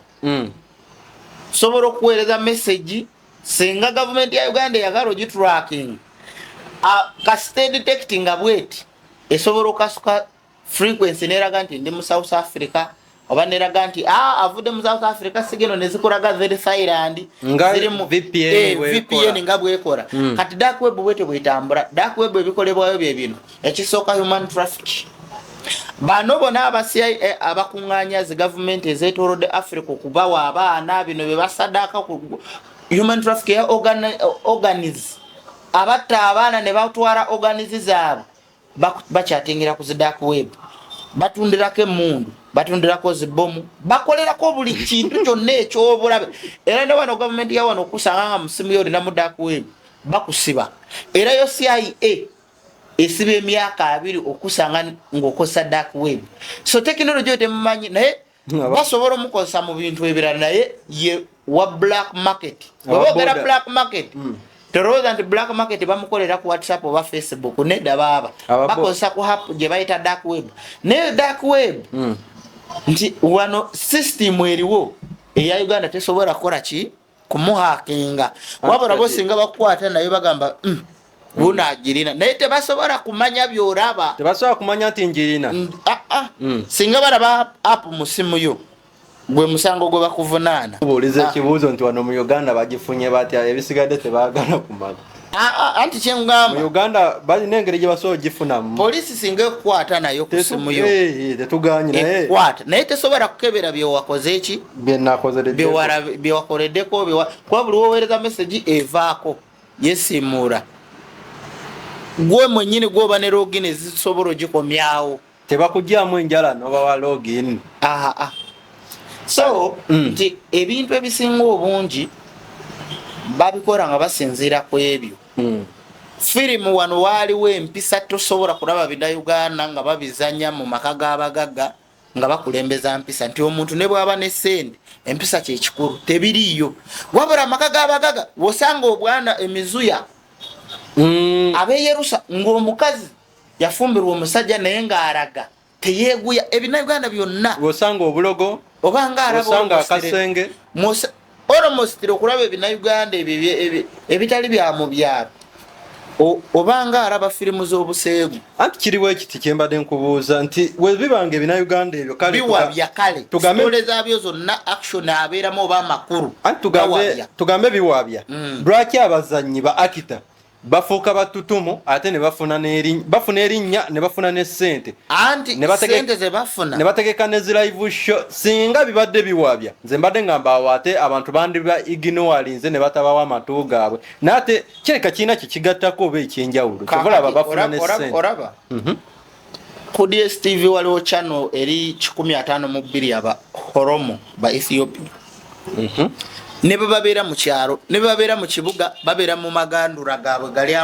sobola okuweereza message singa gavumenti ya Uganda eyagala ogitracking kasite detecting bweti esobola okasuka frequency neraga nti ndi mu South Africa oba neraga nti avudde mu South Africa sigeno nezikulaga very silent ziri mu VPN nga bwekola kati dark web bwete bwetambula dark web ebikolebwayo bye bino ekisooka human traffic bano bona aba CIA abakuŋŋaanya zi gavumenti ezeetoolodde Africa okubawa abaana bino bye basaddaaka ku human traffic ya organize abatta abaana ne batwala organize zaabwe bakyatingira ku zi dark web, batundirako emundu, batundirako zibomu, bakolerako buli kintu kyonna ekyobulabe. Era ne wano gavumenti ya wano okusanga nga musimu yo olina mu dark web bakusiba. Era yo CIA esiba emyaka 2 okusanga ng'okozesa dark web. So technology temumanyi naye basobola omukozesa mu bintu ebirala naye ye wa black market. Wabogera black market terowooza nti black market bamukolera ku WhatsApp oba Facebook nedda baaba bakozesa ku app gye bayita dark web. Naye dark web nti wano system eriwo eya Uganda tesobola kukola ki kumuhakinga. Wabula bosinga bakukwata naye bagamba bunagirina naye tebasobola kumanya by'olaba, tebasobola kumanya nti njirina. Singa baraba app mu simu yo gwe musango gwe bakuvunaana. Buuliza ekibuuzo nti wano mu Uganda bagifunye batya ebisigadde tebaagala kumala. Anti kyengamba mu Uganda balina engeri gye basobola ogifunamu. Polisi singa ekwata nayo ku simu yo tetuganye naye ekwata naye tesobola kukebera byewakoze eki byewakoleddeko kuba buli woweereza message evaako yesimura gwe mwenyini gwoba ne login ezisobola ogikomyawo tebakugyamu enjala noba wa login. So nti ebintu ebisinga obungi babikola nga basinziira ku ebyo. Firimu wano waaliwo empisa tosobola kulaba Bannayuganda nga babizanya mu maka g'abagagga nga bakulembeza mpisa nti omuntu ne bwaba ne sente empisa kyekikulu tebiriiyo. Wabula amaka g'abagagga wosanga obwana emizuya abeyerusa ng'omukazi yafumbirwa omusajja naye ng'araga teyeeguya. Ebinayuganda byonna wosanga obulogo obanga arabosanga akasenge almost okulaba Ebinayuganda ebitali bya mu byalo obanga araba firimu z'obuseegu. Anti kiriwo ekiti kyembadde nkubuuza nti webibanga Ebinayuganda ebyo kale biwabya kale sitole zaabyo zonna action abeeramu oba amakulu. Anti tugambe biwabya lwaki abazannyi ba akita bafuuka batutumu ate ne bafuna erinnya ne bafuna ne ssente anti ssente ze bafuna ne bategeka ne live show singa bibadde biwabya nze mbadde ngamba awo ate abantu bandi ba ignorinze ne batabawa amatu gaabwe nate kireka kiina kikigattako oba ekyenjawulo kyobalaba bafuna ne ssente. Oraba ku DSTV waliwo channel eri 152 aba Horomo ba Ethiopia ne babeera mu kyalo ne babeera mu kibuga babeera mu magandura gaabwe gali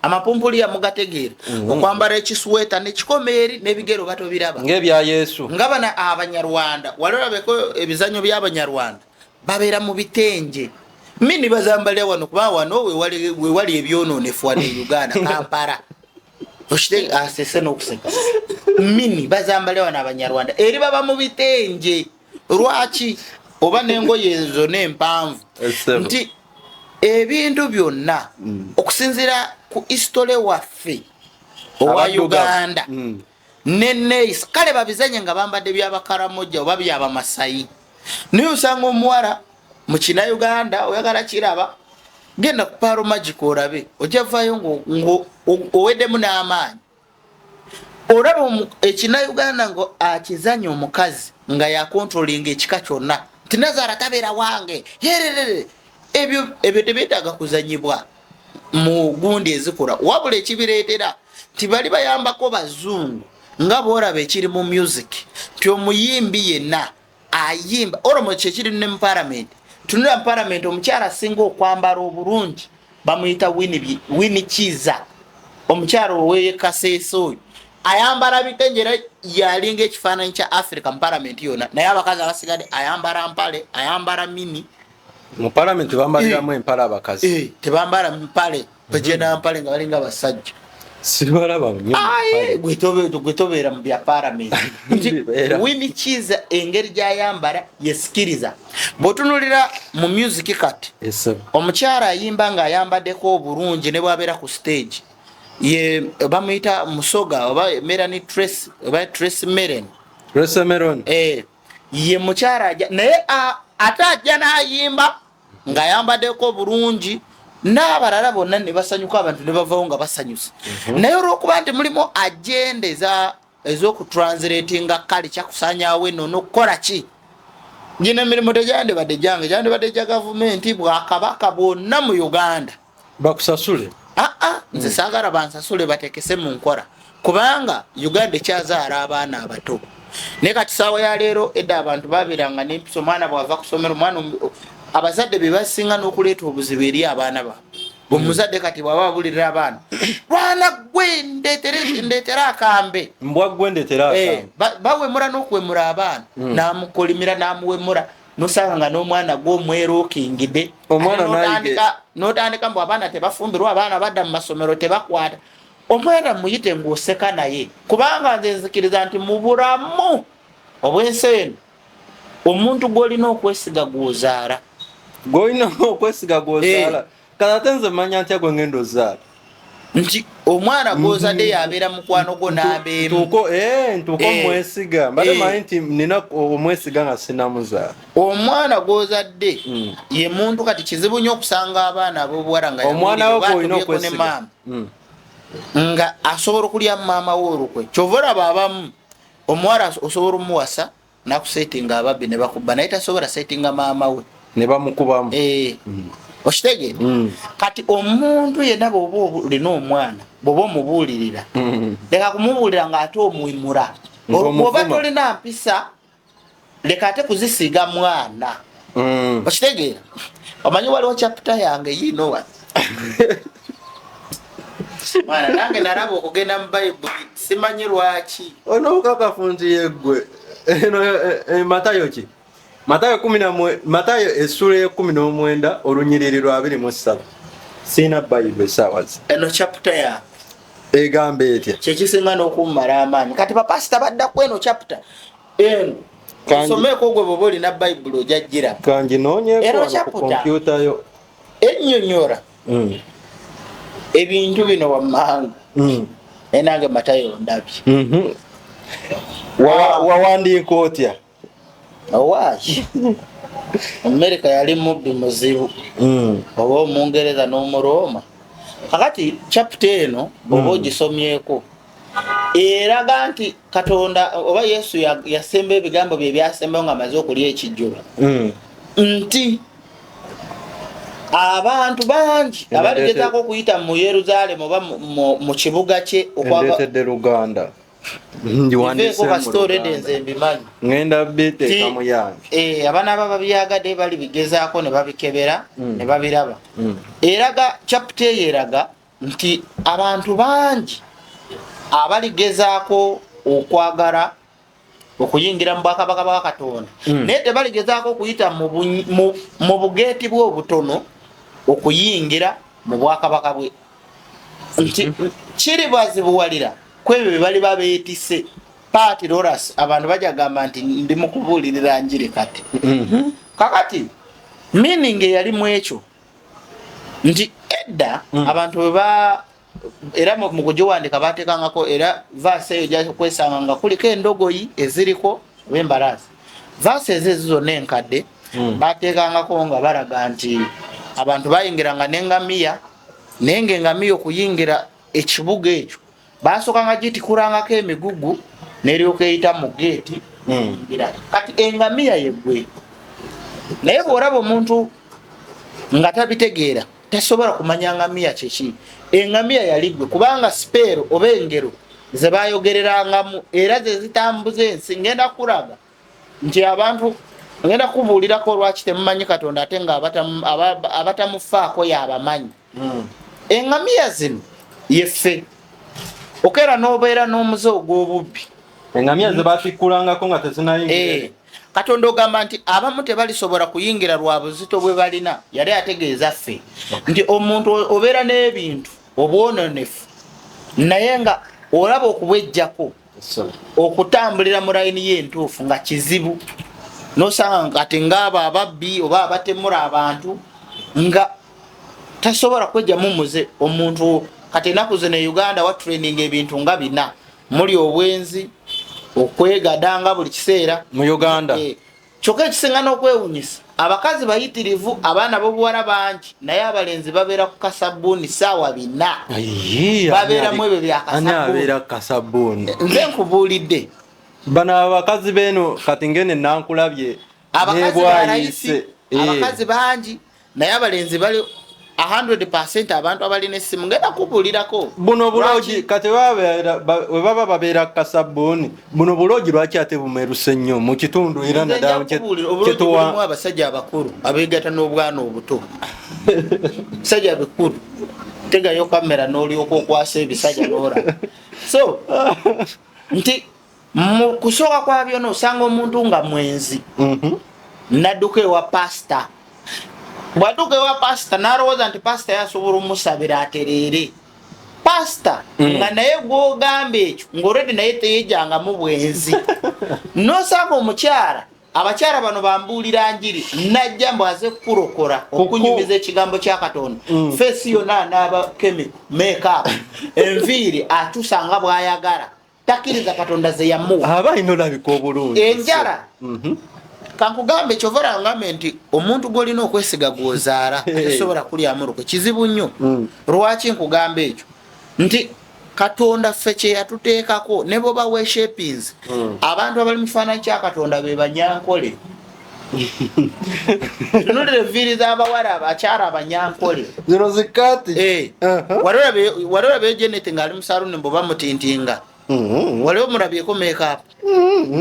amapumpuliya mugategeera okwambala ekisweta nekikomeeri nebigero bato biraba ng'ebya Yesu nga bana Abanyarwanda walolabeko ebizanyo by'Abanyarwanda babeera mu bitenje mini bazambalya wano kuba wano we wali ebyonoonefu wano e Uganda Kampala oshite asese n'okuseka mini bazambalya wano Abanyarwanda eri baba mu bitenje lwaki oba nengoye ezo n'empanvu nti ebintu byonna okusinzira ku history waffe owa Uganda neneis kale babizanye nga bambadde by'Abakaramoja oba by'Abamasayi naye osanga omuwala mu kina Uganda oyagala kiraba genda ku Paro Magic olabe ojavayo ngo oweddemu n'amaanyi olaba ekina Uganda ngo akizanya omukazi nga yakontrolinga ekika kyonna tinazara tabeera wange yerere ebyo tebeetaaga kuzanyibwa mu gundi ezikola wabula ekibireetera tibali bayambako bazungu nga boolaba ekiri mu music ti omuyimbi yenna ayimba olwomo kyekiri ne mu parliament tunula mu parliament omukyala asinga okwambala obulungi bamuyita Winnie Kiza omukyala ow'ekaseese oyo ayambala bitenjera yalinga ekifaananyi kya Africa mu parliament yonna naye abakazi abasigadde ayambala mpale ayambala mini mu parliament bambaliramu empale abakazi tebambala mpale bagenda mpale nga balinga abasajja sibalaba nnyo gwetobeera mu bya parliament Winnie Kiza engeri gy'ayambala yesikiriza bw'otunulira mu music kati omukyala ayimba nga ayambaddeko obulungi ne bwabeera ku stage ye bamuyita Musoga oba Melanie Trace oba Trace Meron ye mukyala naye ate ajja n'ayimba ng'ayambaddeko bulungi n'abalala bonna ne basanyuka abantu ne bavawo nga basanyusa naye olw'okuba nti mulimu agenda ez'okutranslatinga kale kyakusanyawo eno n'okukola ki gino emirimu tegyandibadde gyange gyandibadde gya gavumenti bwakabaka bwonna mu Uganda bakusasule nze saagala bansasule batekese mu nkola kubanga Uganda ekyazaala abaana abato naye kati saawa ya leero edda abantu babeeranga n'empisa omwana bw'ava kusomera omwana abazadde be basinga n'okuleeta obuzibu eri abaana baabwe omuzadde kati bw'aba abulirira abaana lwana gwe ndeetera akambe mbwa gwe ndeetera akambe bawemula n'okuwemula abaana n'amukolimira n'amuwemula nosanga nga n'omwana gw'omwerookingidde n'otandika mbu abaana tebafumbirwa abaana badda mu masomero tebakwata omwana muyite ng'oseka naye kubanga nze nzikiriza nti mu bulamu obw'ensi eno omuntu gw'olina okwesiga gw'ozaala kati ate nze manya ntya gwe ngenda ozaala nti omwana gw'ozadde yabeera mukwano gwo n'abeemu ntuuka omwesiga mbadde manyi nti nina omwesiga nga sinamuzaala omwana gw'ozadde ye muntu kati kizibu nnyo okusanga abaana ab'obuwala nga omwana we gw'olina okwesiga nga asobola okulya maama we olukwe kyova olaba abamu omuwala osobola omuwasa nakusetinga ababbi ne bakubba naye tasobola setinga maama we ne bamukubamu okitegeera kati omuntu yenna bw'oba olina omwana bw'oba omubuulirira leka kumubuulira ng'ate omwimula bw'oba tolina mpisa leka ate kuzisiiga mwana okitegeera omanyi waliwo chapita yange yiinowa mwana nange nalaba okugenda mu bayibuli simanyi lwaki onobukakafu nti yeggwe Matayo ki Matayo essula ye-19 olunyiriri lwa 27 siina bayibuli esaawazi eno chapita yange egamba etya kyekisinga n'okummala amaanyi kati bapasita baddaku eno chapita eno someeko gwe bwoba olina bayibuli ojajjira kanginonyeeko ku kompyuta yo ennyonnyola ebintu bino wammanga enange Matayo ndabye wawandiika otya owaki Amerika yali mubbi muzibu oba omungereza n'omuroma kakati chapita eno oba ogisomyeko eraga nti Katonda oba Yesu yasemba ebigambo bye byasembayo nga amaze okulya ekijjulo nti abantu bangi abaligezaako okuyita mu Yeruzalemu oba mu kibuga kye okwagatedde Luganda ndiwandiseeko kasitore denze mbimanyi ngenda biteeka mu yange abaana baba byagadde bali bigezaako ne babikebera ne babiraba eraga chapita eyo eraga nti abantu bangi abaligezaako okwagala okuyingira mu bwakabaka bwa Katonda naye tebaligezaako okuyita mu bugeeti bwe obutono okuyingira mu bwakabaka bwe nti kiri bazibuwalira kwebyo bali babeetise Paati Loras abantu bajagamba nti ndi mu kubuulirira njiri kati kakati meaning eyali mu ekyo nti edda abantu era mu kugiwandika bateekangako era vaasi eyo gya kwesanga nga kuliko endogoyi eziriko b'embalaasi vaasi ezo zonna enkadde bateekangako nga balaga nti abantu bayingiranga n'engamiya naye ng'engamiya okuyingira ekibuga ekyo basookanga gitikulangako emigugu n'eryoka eyita mu geeti kati engamiya yeggwe naye bw'olaba omuntu nga tabitegeera tasobola kumanya ngamiya kyeki engamiya yaliggwe kubanga sipeero oba engero ze bayogererangamu era ze zitambuza ensi ngenda kulaga nti abantu ngenda kubuulirako lwaki temumanyi Katonda ate nga abatamufaako yabamanyi engamiya zino yeffe okera n'obeera n'omuze ogw'obubbi engamiya ze batikulangako nga tezinayingira Katonda ogamba nti abamu tebalisobola kuyingira lwa buzito bwe balina yali ategeeza ffe nti omuntu obeera n'ebintu obwononefu naye nga olaba okubwejjako okutambulira mu layini y'entuufu nga kizibu nosanga kati ng'abo ababbi oba abatemula abantu nga tasobola kwejjamu muze omuntu kati ennaku zino e Uganda wa training ebintu nga bina muli obwenzi okwegadanga buli kiseera mu Uganda kyokka ekisinga n'okwewunyisa abakazi bayitirivu abaana b'obuwala bangi naye abalenzi babeera ku kasabbuuni saawa 4 babeeramu ebyo byakasabbuuni nze nkubuulidde bano abakazi beeno kati ngene nankulabye abakazi balayisi abakazi bangi naye abalenzi bali 100% abantu abalina essimu ngenda kubulirako buno bulogi kati webaba babeera kasabuni buno bulogi lwaki ate bumeruse nnyo mu kitundu era naddala kyetuwa abasajja abakulu abeegatta n'obwana obuto sajja bikulu tegayo kamera n'olyoka okwasa ebisajja n'olaba so nti mu kusooka kwa byonna osanga omuntu nga mwenzi nadduka ewa pasita bwadduka ewa pasita n'alowooza nti pasita yasobola omusabira atereere pasita nga naye gw'ogamba ekyo ng'olwedde naye teyejangamu bwenzi n'osanga omukyala abakyala bano bambuulira njiri najja mbu aze kukurokora okunyumiza ekigambo kya Katonda feesi yonna anaaba kemi makeup enviiri atusanga bw'ayagala takkiriza Katonda ze yamuwa aba ayina olabika obulungi enjala kankugambe kyovara ngambe nti omuntu gw'olina okwesiga gw'ozaala tesobola kulyamu lukwe kizibu nnyo lwaki nkugamba ekyo nti Katonda ffe kye yatuteekako ne bwe baweeshepinzi abantu abali mu kifaananyi kya Katonda be banyankole tunulira enviiri z'abawala abakyala abanyankole zino zikati waliwo Janet ng'ali mu saluni mbu bamutintinga waliwo mulabyeko makeup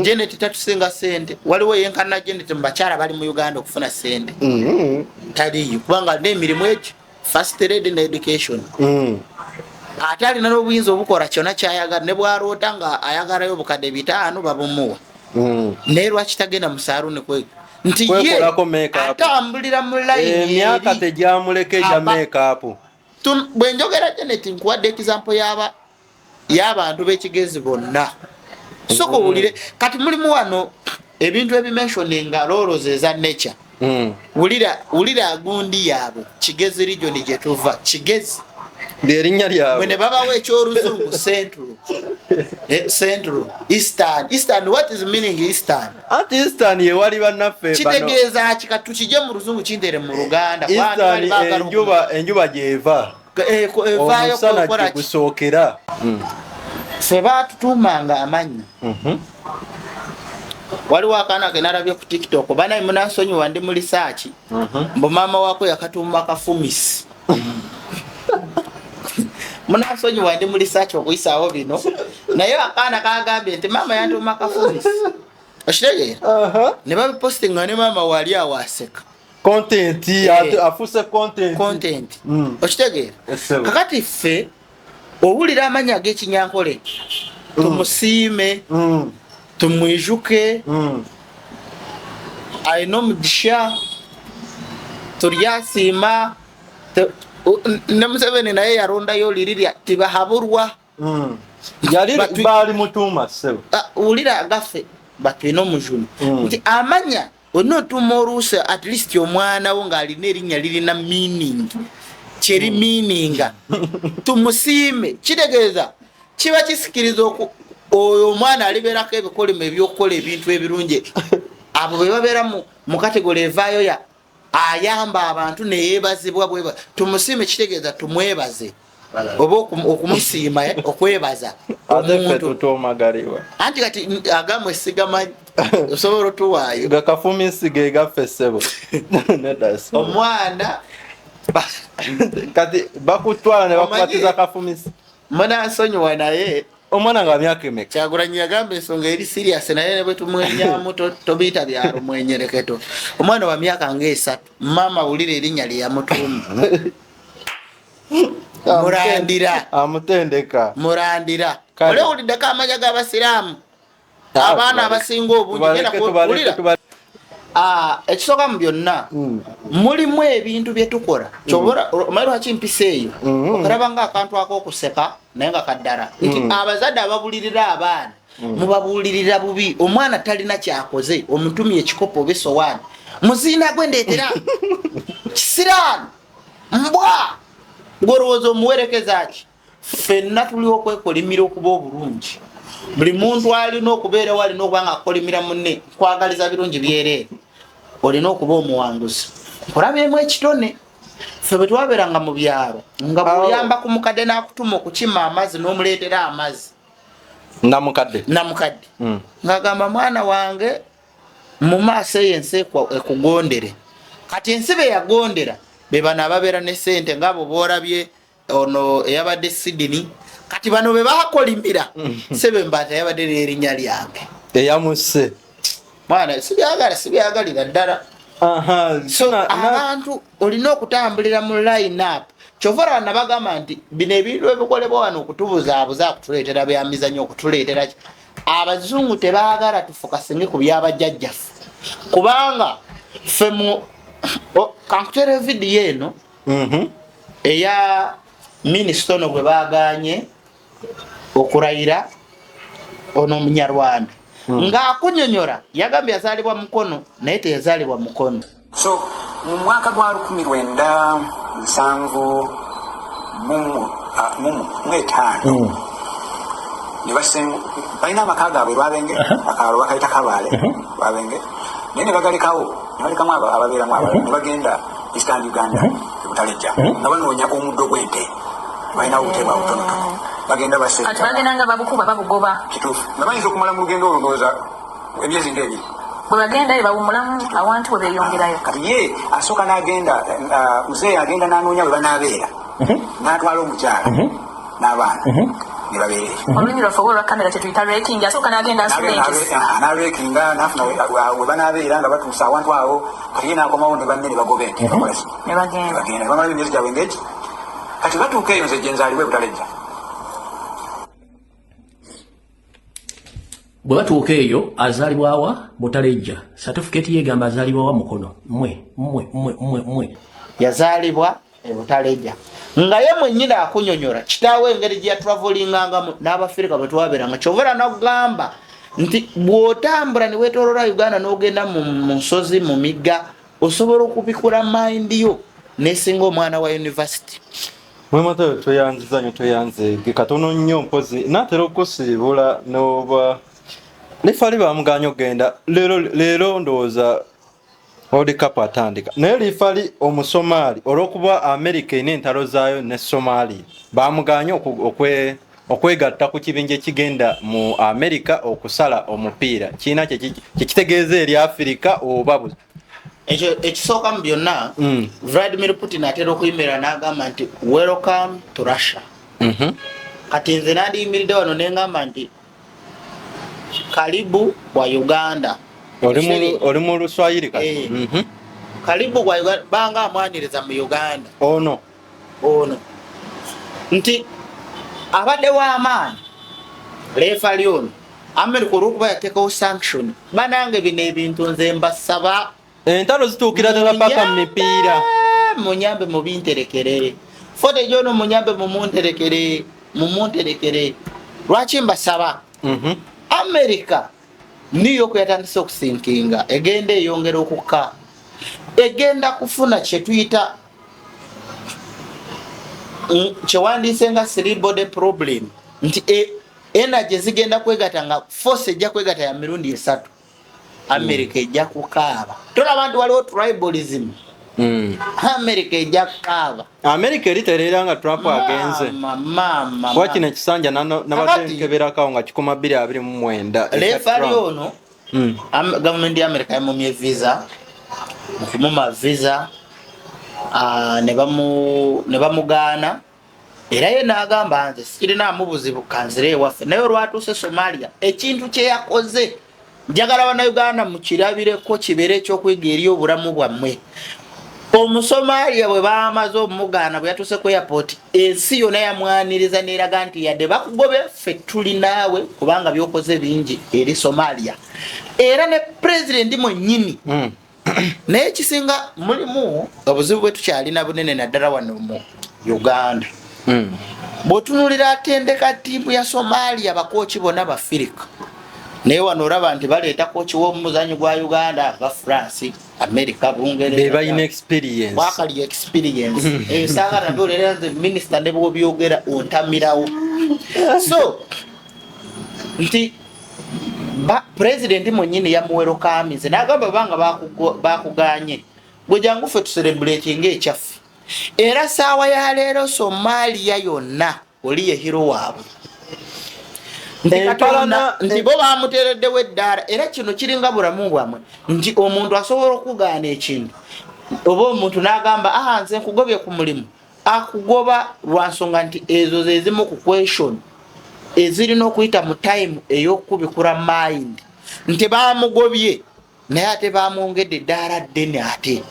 Janet tatusinga sente waliwo yenkana Janet mu bakyala bali mu Uganda okufuna sente taliyo kubanga n'emirimu egyo first aid ne education ate alina n'obuyinza obukola kyonna kyayagala ne bwaloota nga ayagalayo obukadde 5 babumuwa naye lwaki tagenda mu saluni nti ye atambulira mu layini emyaka tegyamuleka egya makeup bwe njogera Janet nkuwadde example y'abantu b'ekigezi bonna soko wulire kati mulimu wano ebintu ebimensioninga roles eza nature wulira agundi yaabo Kigezi region gye tuva Kigezi lyerinnya lyabwe mwene babawo ekyoluzungu central eastern what is meaning eastern anti eastern yewali bannaffe kitegeeza kikatu kijje mu luzungu kindere mu Luganda enjuba gyeva evaayo omusana gusookera ffe baatutuumanga amannya waliwo akaana ke nalabye ku TikTok banaye munansonyiwa ndi mu research mbu maama waako yakatuuma Kafumisi munansonyiwa ndi mu research okuyisaawo bino naye akaana kagambye nti maama yantuuma Kafumisi okitegeera ne babipostinga ne maama wali awo aseka content afuse content okitegeera kakati ffe owulira amanya ag'Ekinyankole tumusiime tumwijuke alina omugisha tulyasiima ne Museveni naye yarondayo lirirya tibahaburwa bali mutuuma ssebo wulira agaffe batwina omujuni nti amanya olina otuuma oluusi at least omwana wo ng'alina erinnya lirina meaning kyeri meaninga tumusiime kitegeeza kiba kisikiriza oyo omwana alibeerako ebikolimo ebyokukola ebintu ebirungi abo be babeera mu kategole evaayo ya ayamba abantu neyeebazibwa bweba tumusiime kitegeeza tumwebaze oba okumusiima okwebaza omuntu anti kati agamwe sigamanyi osobola otuwaayo gakafumisi ge gaffe ssebo omwana kati bakutwala ne bakubatiza Kafumisi munansonyiwa naye omwana nga myaka emeka Kyagulanyi yagamba ensonga eri serious naye ne bwe tumwenyamu tobiyita byalo mwenyereketo omwana wa myaka nga3 mama wulira erinnya lye yamutuuma Murandira ole wuliddeko amanya g'Abasiraamu abaana abasinga obungi ekisooka mu byonna mulimu ebintu bye tukola kyobora omanyi lwaki mpisa eyo okalaba nga akantu ak'okuseka naye nga kaddala nti abazadde ababulirira abaana mubabuulirira bubi omwana talina kyakoze omutumye ekikopo oba esowaani muziina gwe ndeetera kisiraani mbwa ng'olowooza omuwerekeza ki ffenna tuli okwekolimira okuba obulungi buli muntu alina okubeera walina okuba nga akolimira munne kwagaliza birungi byereere olina okuba omuwanguzi nkulabyemu ekitone ffe bwe twabeeranga mu byalo nga bw'oyamba ku mukadde n'akutuma okukima amazzi n'omuleetera amazzi namukadde ng'agamba mwana wange mu maaso eyo ensi ekugondere kati ensi be yagondera be bana ababeera ne ssente ng'abo boolabye ono eyabadde Sydney kati bano be bakolimira sebe Mbata yabadde n'erinnya lyange eyamuse mwana sibyagalira ddala so abantu olina okutambulira mu line up kyovara nabagamba nti bino ebintu ebikolebwa wano okutubuzaabuza akutuleetera byamizanyo okutuleetera abazungu tebaagala tufokasinge ku byabajjajjaffe kubanga ffe mu kankutere vidiyo eno eya minisita ono gwe baaganye okurayira ono omunyarwanda ng'akunyonyola yagambye yazaalibwa mukono naye teyazaalibwa mukono. So mu mwaka gwa 1975 ne basenga balina amaka gaabwe lwabenge akalo bakayita kabaale lwabenge naye ne bagalekawo ne balekamu ababeeramu ne bagenda Eastern Uganda ebutalejja nga banoonya omuddo gw'ente balina obuteba butonotono bagenda base kati bagendanga babukuba babugoba kituufu nga bayinza okumala mu lugendo olulowooza emyezi ng'ebiri bwe bagenda bawumulamu awantu bwe beeyongerayo kati ye asooka n'agenda muzeeyi agenda n'anoonya bwe banaabeera n'atwala omukyala n'abaana ne babeere olulimi lwaffe olwa kamera kyetuyita raking asooka n'agenda n'arekinga n'afuna we banaabeera nga batuusa awantu awo kati ye n'akomawo ne banne ne bagoba ente bakolaki ne bagenda bamala emyezi gyabwe ng'egi kati batuuka eyo nze gye nzaalibwa ebutalejja bwe batuuka eyo azaalibwawa butalejja certificate yegamba azaalibwawa mukono mwe yazaalibwa ebutalejja nga ye mwennyini akunyonyola kitaawe engeri gye yatravelingangamu n'abafirika bwe twabeeranga kyovera nakugamba nti bw'otambula ne weetooloola Uganda n'ogenda mu nsozi mu migga osobola okubikula mayindi yo nesinga omwana wa university. Mwemata toyanziza nyo toyanze katono nnyo mpozi natera okusiibula n'oba lifali bamuganya ogenda leero ndowooza World Cup atandika naye lifali omusomaali olw'okuba America ina entalo zaayo ne Somalia bamuganya okwegatta ku kibinja ekigenda mu America okusala omupiira kiina kyekitegeeza eri Africa oba ekisooka mu byonna Vladimir Putin atera okuyimirira n'agamba nti welcome to Russia. Kati nze nandiyimiridde wano neŋŋamba nti karibu wa Uganda. Oli mu Luswayiri kati. Karibu wa Uganda banga amwaniriza mu Uganda. Ono nti abadde w'amaanyi refali ono America olw'okuba yateekawo sanction banange bino ebintu nze mbasaba entalo zituukira ddala paka mu mipiira munyambe mu binterekere fote gyono munyambe mumunterekere lwaki mbasaba America niyo kuyatandisa okusinkinga egenda eyongera okukka egenda kufuna kye tuyita kyewandiise nga cerebral problem nti energy zigenda kwegata nga force ejja kwegata ya mirundi 3 America ejja kukaaba tolaba nti waliwo tribalism America ejja kukaaba America eriterera nga Trump agenze wakino ekisanja nabatenkeberakawo nga 2029 lefali ono gavumenti ya America yamumye visa mukumuma visa ne bamugaana era ye n'agamba nze sirinamu buzibu kanzire ewaffe naye olwatuuse Somalia ekintu kye yakoze njagala bannayuganda mukirabireko kibeere ekyokuyiga eri obulamu bwammwe. Omusomalia bwe bamaze omugaana bwe yatuuse ku airport ensi yonna yamwaniriza n'eraga nti yadde bakugobe ffe tuli naawe kubanga byokoze bingi eri Somalia era ne president mwennyini naye ekisinga mulimu obuzibu bwe tukyalina bunene naddala wano mu Uganda. Bw'otunuulira atendeka ttiimu ya Somalia bakooki bonna bafirika naye wano olaba nti baleeta kooki w'omuzannyo gwa Uganda aba France America Bungereza balina experience wakali experience esanga nabyo olera nze minister ne bw'obyogera ontamirawo so nti president mwennyini yamuwerokamize n'agamba banga bakuganye gwe jangu ffe tucelebratinga ekyaffe era saawa ya leero Somalia yonna oli ye hero waabwe nti bo bamuteereddewo eddaala era kino kiringa bulamu bwamwe nti omuntu asobola okugaana ekintu oba omuntu n'agamba nze nkugobye ku mulimu akugoba lwa nsonga nti ezo ze zimu ku question ezirina okuyita mu time ey'okubikula mind nti baamugobye naye ate baamwongedde eddaala ddene ate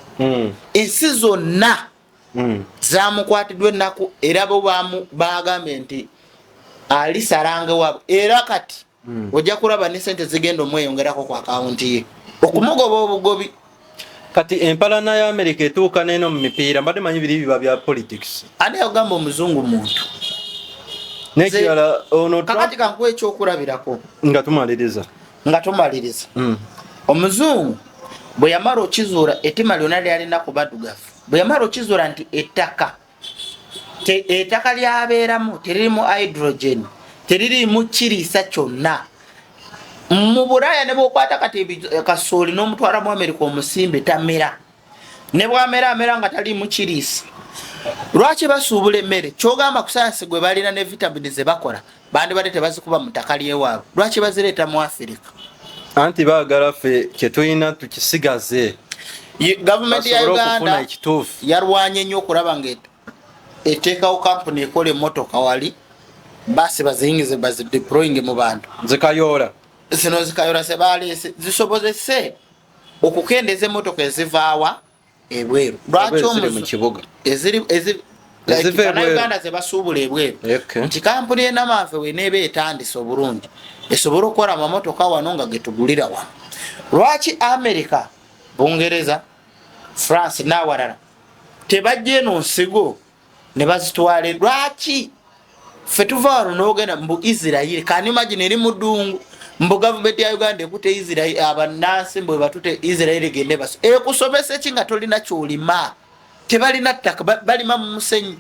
ensi zonna zamukwatiddwa ennaku era bo bagambye nti alisalange wabo era kati ojja kulaba ne sente zigenda omweyongerako ku akawunti ye okumugoba obugobi. Kati empalana ya America etuuka neno mu mipiira mbadde manyi biri biba bya politics ate ogamba omuzungu muntu nekirala ono kakati kankuwa ekyokulabirako nga tumaliriza omuzungu bwe yamala okizuula ettima lyonna lyalina ku baddugavu bwe yamala okizuula nti ettaka lyabeeramu teririmu hydrogen teririmu kiriisa kyonna mu Bulaaya ne bw'okwata kati kasooli n'omutwala mu America omusimbe tamera ne bw'amera amera nga taliimu kiriisa. Lwaki basuubula emmere kyogamba ku sayansi gwe balina ne vitamini ze bakola bandibadde tebazikuba mu ttaka ly'ewaabwe lwaki bazireeta mu Afirika anti baagala ffe kyetulina tukisigaze. Gavumenti ya Uganda yarwanye nnyo okulaba nga eteekawo kampuni ekola emmotoka wali basi baziyingize bazideployinge mu bantu zikayoola zino zikayoola ze baleese zisobozese okukendeeza emmotoka ezivaawa ebweru. Lwaki mu kibuga Uganda ze basuubula ebweru nti kampuni y'enamaafe weneeba etandise obulungi esobole okukola amamotoka wano nga getugulira wano. Lwaki America, Bungereza, France n'awalala tebajja eno nsigo ne bazitwale? Lwaki ffe tuva wano n'ogenda mbu Israel kani imagine eri mu ddungu mbu gavumenti ya Uganda ekute Israel abannansi mbwe batute Israel gende baso ekusomesa ki nga tolina kyolima tebalina ttaka balima mu musenyi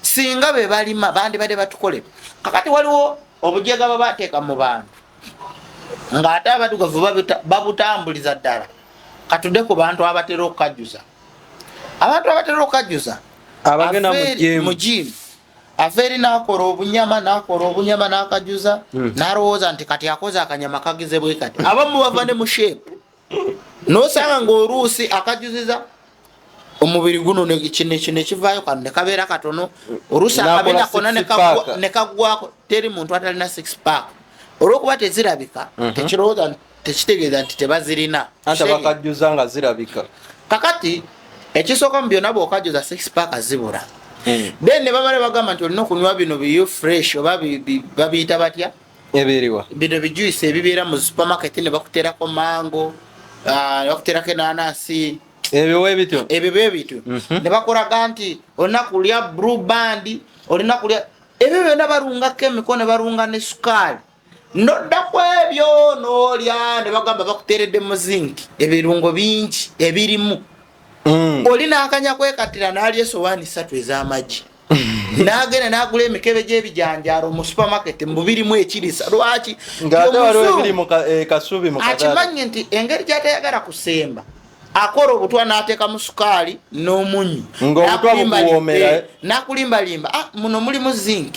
singa be balima bandi bade batukolera. Kakati waliwo obujjaga babateeka mu bantu ng'ate abaddugavu babutambuliza ddala katudde ku bantu abatera okukajjuza abantu abatera okukajjuza abagenda mu jimu aferi n'akola obunyama n'akajjuza n'alowooza nti kati akoze akanyama kagize bwe kati abamu bava ne mu sheepu n'osanga ng'oluusi akajjuziza omubiri guno kino ekivaayo kano ne kabeera katono oluusi akabina konna ne kaggwako teri muntu atalina 6 pack olw'okuba tezirabika tekirowooza tekitegeeza nti tebazirina anti bakajjuza nga zirabika. Kakati ekisooka mu byonna bw'okajjuza 6 pack zibula then ne bamala bagamba nti olina okunywa bino biyo fresh oba babiyita batya ebiriwa bino bijuice ebibeera mu supermarket ne bakuteerako mango bakuteerako enanasi ebyo ebityo ne bakulaga nti olina kulya blue band olina kulya ebyo byonna balungako emikono ne balunga ne sukaali nodda ku ebyo n'olya ne bagamba bakuteeredde mu zinc ebirungo bingi ebirimu olina akanya kwekatira n'alya esowaani 3 ez'amagi n'agenda n'agula emikebe gy'ebijanjaalo mu supermarket mu birimu ekirisa. Lwaki akimanye nti engeri gy'atayagala kusemba akola obutwa n'ateeka mu sukaali n'omunnyu n'akulimbalimba muno mulimu zinc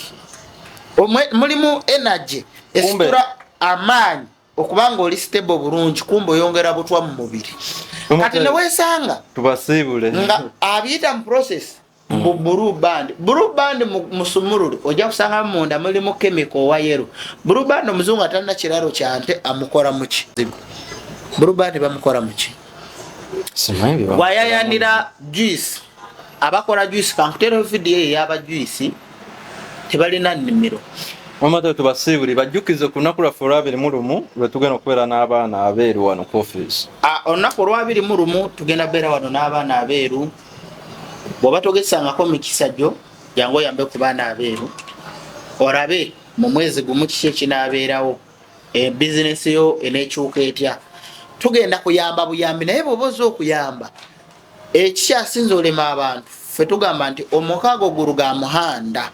mulimu energy esitula amaanyi okubanga oli stable bulungi kumbe oyongera butwa mu mubiri. Kati ne weesanga tubasiibule nga abiyita mu process mu blue band mu sumululu ojja kusanga munda mulimu chemical wa yellow. Blue band omuzungu atalina kiralo kyante amukola muki blue band bamukola muki wayayanira juice abakola juice kankutera video yaba juice tebalina nnimiro. Omata tubasiibule bajjukize ku lunaku lwaffe olwabiri mu lumu lwe tugenda okubeera n'abaana abeeru wano ku office. Olunaku olwabiri mu lumu tugenda kubeera wano n'abaana abeeru. Bw'oba togesangako mikisa gyo jangu oyambe ku baana abeeru olabe mu mwezi gumu kiki ekinaabeerawo bizinesi yo eneekyuka etya. Tugenda kuyamba buyambi naye bw'oba ozze okuyamba ekikyasinze olema abantu ffe tugamba nti omukaago guluga muhanda.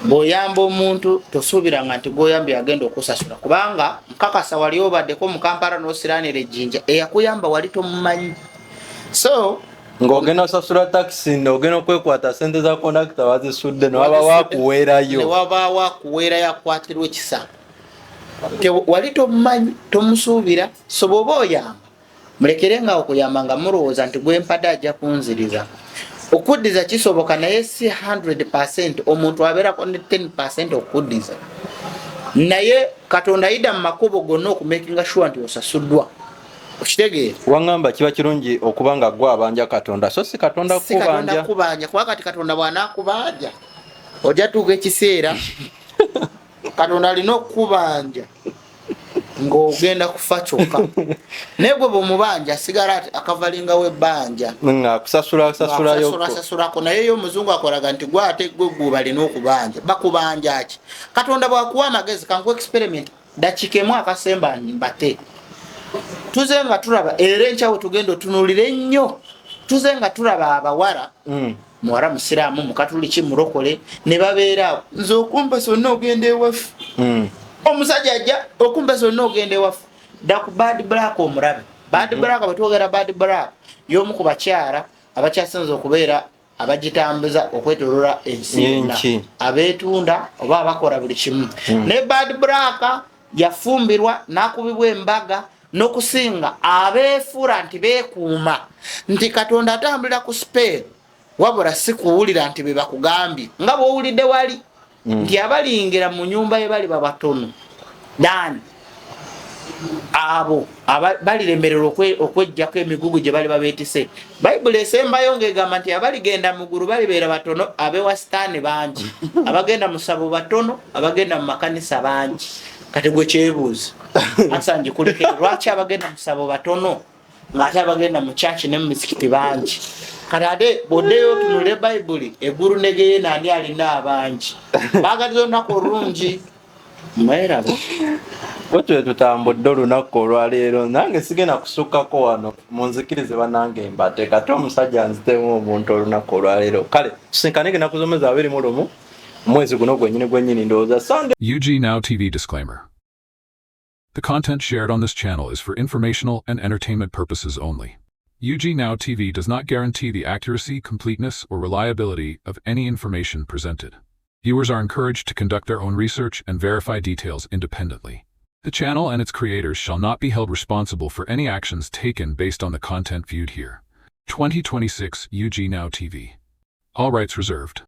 Bw'oyamba omuntu tosuubiranga nti gw'oyambye agenda okusasula kubanga nkakasa wali obaddeko mu Kampala n'osiraanira ejjinja eyakuyamba wali tomumanyi. So ng'ogenda osasula taxi n'ogenda okwekwata sente za kondakita wazisudde newaba waakuweerayo newabaawo akuweerayo akwatirwa ekisa wali tomumanyi tomusuubira. So bw'oba oyamba mulekerenga okuyamba nga mulowooza nti gwempadde ajja kunziriza. Okuddiza kisoboka naye si 100%, omuntu abeerako ne 10% okuddiza. Naye Katonda ayida mu makubo gonna okumakinga sure nti osasuddwa. Okitegeera? Wangamba kiba kirungi okuba nga gwe abanja Katonda so si Katonda kubanja. Si Katonda kubanja kuba kati Katonda bw'anaakubanja ojja tuuka ekiseera Katonda alina okukubanja ng'ogenda kufa kyokka. Naye gwe bw'omubanja asigala akavalingawo ebbanja nga kusasulako. Naye yo omuzungu akolaga nti gwe ate gwe balina okubanja. Bakubanja ki? Katonda bw'akuwa amagezi kanku experiment dakikemu akasemba mbate. Tuze nga tulaba era enkyawo tugenda otunuulire nnyo. Tuze nga tulaba abawala muwala musiraamu mukatuliki mulokole ne babeera nze okumpa sonna ogenda ewafu. Omusajja ajja okumpa sonna ogenda ewafu. Daku bad black omulabe. Bad black batwogera bad black y'omu ku bakyala abakyasinze okubeera abagitambuza okwetolola ensi yonna, abeetunda oba abakola buli kimu. Ne bad black yafumbirwa n'akubibwa embaga n'okusinga abeefuula nti beekuuma nti Katonda atambulira ku spare wabula si kuwulira nti be bakugambye nga bw'owulidde wali nti abalingira mu nyumba ye bali babatono dani abo baliremererwa okwejjako emigugu gye bali babeetise. Bayibuli esembayo ng'egamba nti abaligenda mu ggulu balibeera batono, abewasitaani bangi, abagenda mu ssabo batono, abagenda mu makanisa bangi. Kati gwe kyebuuza asanje kulekera lwaki abagenda mu ssabo batono ng'ate abagenda mu church ne mu misikiti bangi. Kati ate bw'oddeyo otunule Bayibuli eggulu negeye nani alina abangi baagaliza olunaku olungi mweraba. Otwe tutambudde olunaku olwaleero nange sigenda kusukkako wano munzikirize banange mbate kati omusajja nzitemu omuntu olunaku olwaleero. Kale tusinkanike ennaku z'omwezi 21 mwezi guno gwennyini ndowooza Sunday. UG Now TV disclaimer. The content shared on this channel is for informational and entertainment purposes only. UG Now TV does not guarantee the accuracy, completeness, or reliability of any information presented. Viewers are encouraged to conduct their own research and verify details independently. The channel and its creators shall not be held responsible for any actions taken based on the content viewed here. 2026 UG Now TV. All rights reserved.